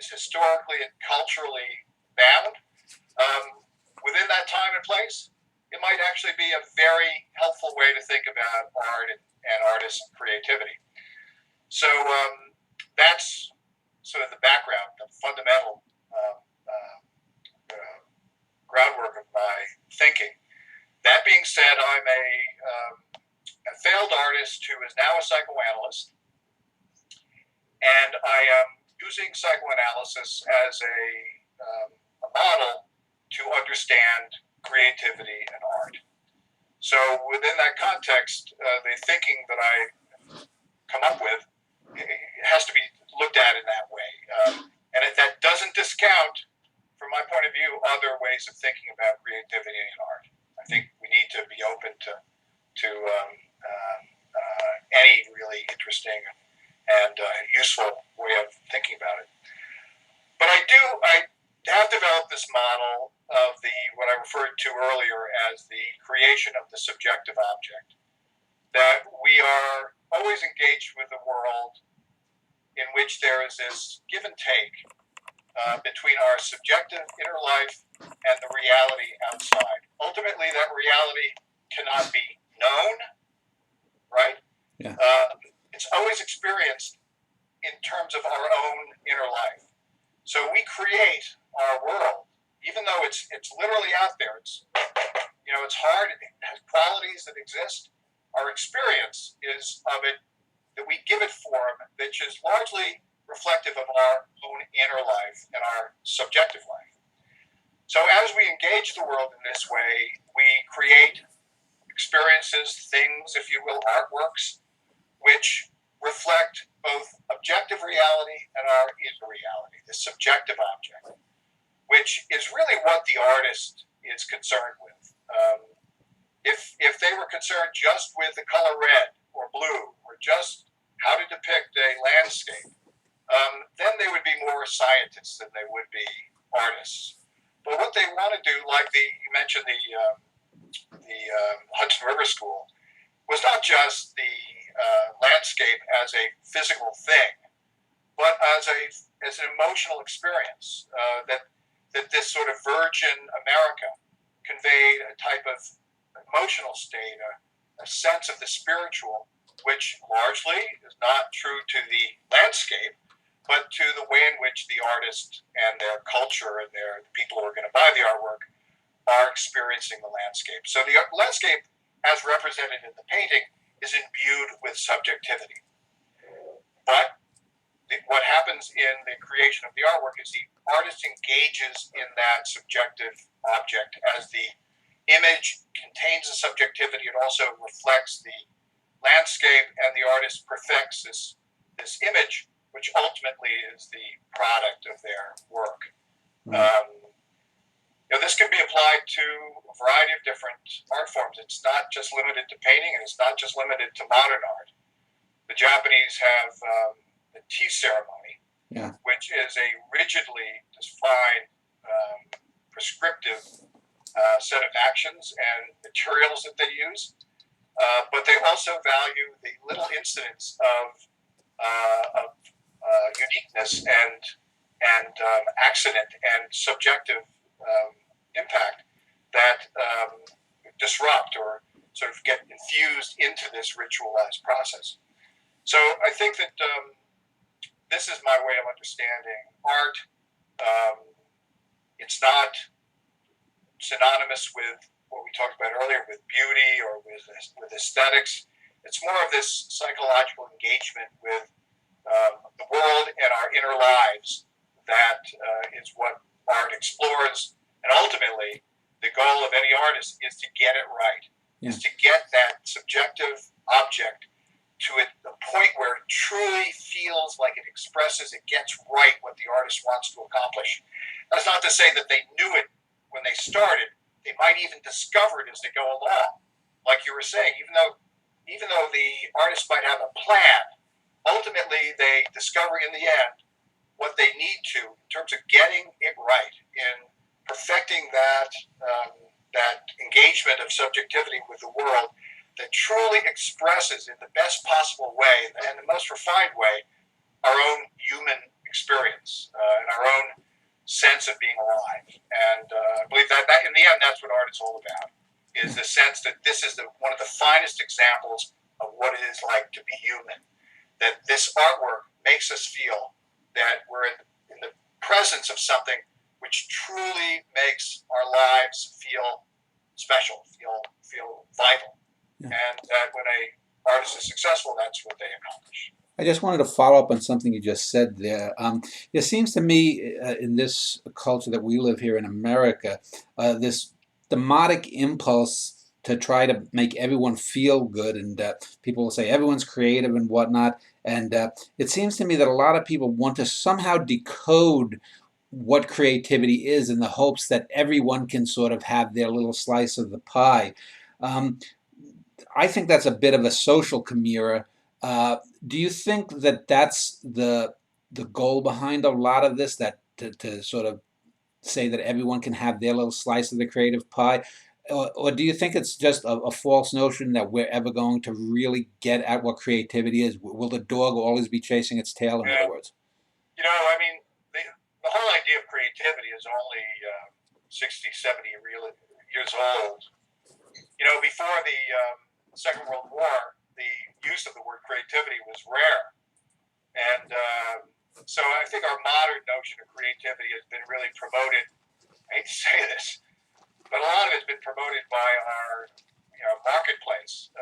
historically and culturally bound, within that time and place, it might actually be a very helpful way to think about art and artist creativity. So that's sort of the background, the fundamental groundwork of my thinking. That being said, I'm a failed artist who is now a psychoanalyst, and I am using psychoanalysis as a model to understand creativity and art. So within that context, the thinking that I come up with, it has to be looked at in that way. And that doesn't discount, from my point of view, other ways of thinking about creativity and art. I think we need to be open to any really interesting and useful way of thinking about it. But I have developed this model of what I referred to earlier as the creation of the subjective object. That we are always engaged with a world in which there is this give and take between our subjective inner life and the reality outside. Ultimately, that reality cannot be known, right? Yeah. It's always experienced in terms of our own inner life. So we create our world, even though it's literally out there. It's hard. It has qualities that exist. Our experience is of it, that we give it form, which is largely reflective of our own inner life and our subjective life. So as we engage the world in this way, we create experiences, things, if you will, artworks, which reflect both objective reality and our inner reality, the subjective object, which is really what the artist is concerned with. If they were concerned just with the color red or blue, or just how to depict a landscape, then they would be more scientists than they would be artists. But what they want to do, like you mentioned the Hudson River School, was not just the landscape as a physical thing, but as an emotional experience. That this sort of virgin America conveyed a type of emotional state, a sense of the spiritual, which largely is not true to the landscape, but to the way in which the artist and their culture and the people who are going to buy the artwork are experiencing the landscape. So the landscape, as represented in the painting, is imbued with subjectivity. But what happens in the creation of the artwork is the artist engages in that subjective object as the image contains the subjectivity. It also reflects the landscape, and the artist perfects this image, which ultimately is the product of their work. This can be applied to a variety of different art forms. It's not just limited to painting, and it's not just limited to modern art. The Japanese have the tea ceremony, which is a rigidly defined, prescriptive set of actions and materials that they use. But they also value the little incidents of uniqueness and accident and subjective impact that disrupt or sort of get infused into this ritualized process. So I think that this is my way of understanding art. It's not synonymous with what we talked about earlier, with beauty or with aesthetics. It's more of this psychological engagement with the world and our inner lives that is what art explores. And ultimately, the goal of any artist is to get it right, is to get that subjective object to a point where it truly feels like it expresses, it gets right what the artist wants to accomplish. That's not to say that they knew it when they started. They might even discover it as they go along. Like you were saying, even though the artist might have a plan, ultimately they discover in the end what they need to in terms of getting it right, in perfecting that engagement of subjectivity with the world that truly expresses in the best possible way and the most refined way our own human experience and our own sense of being alive. And I believe that in the end, that's what art is all about, is the sense that this is one of the finest examples of what it is like to be human, that this artwork makes us feel that we're in the presence of something which truly makes our lives feel special, feel vital. And that when an artist is successful, that's what they accomplish. I just wanted to follow up on something you just said there. It seems to me in this culture that we live here in America, this demonic impulse to try to make everyone feel good, and people will say everyone's creative and whatnot. And it seems to me that a lot of people want to somehow decode what creativity is in the hopes that everyone can sort of have their little slice of the pie. I think that's a bit of a social chimera. Do you think that that's the goal behind a lot of this, that to sort of say that everyone can have their little slice of the creative pie? Or do you think it's just a false notion that we're ever going to really get at what creativity is? Will the dog always be chasing its tail, in other words? I mean, the whole idea of creativity is only 60, 70 years old. Before the Second World War, the use of the word creativity was rare. And so I think our modern notion of creativity has been really promoted. I hate to say this, but a lot of it's been promoted by our marketplace.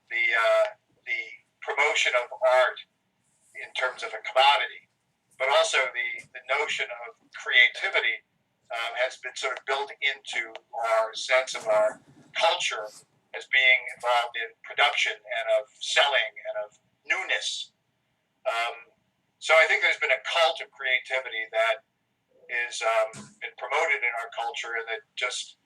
The promotion of art in terms of a commodity, but also the notion of creativity has been sort of built into our sense of our culture as being involved in production and of selling and of newness. So I think there's been a cult of creativity that is been promoted in our culture, and that just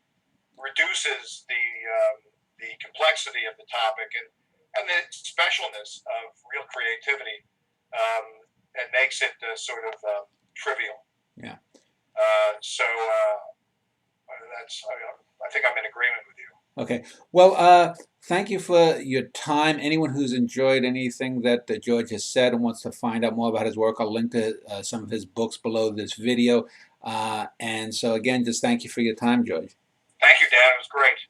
reduces the complexity of the topic and the specialness of real creativity, and makes it sort of trivial. Yeah. I think I'm in agreement with you. Okay. Well, thank you for your time. Anyone who's enjoyed anything that George has said and wants to find out more about his work, I'll link to some of his books below this video. And so, again, just thank you for your time, George. Thank you, Dan. It was great.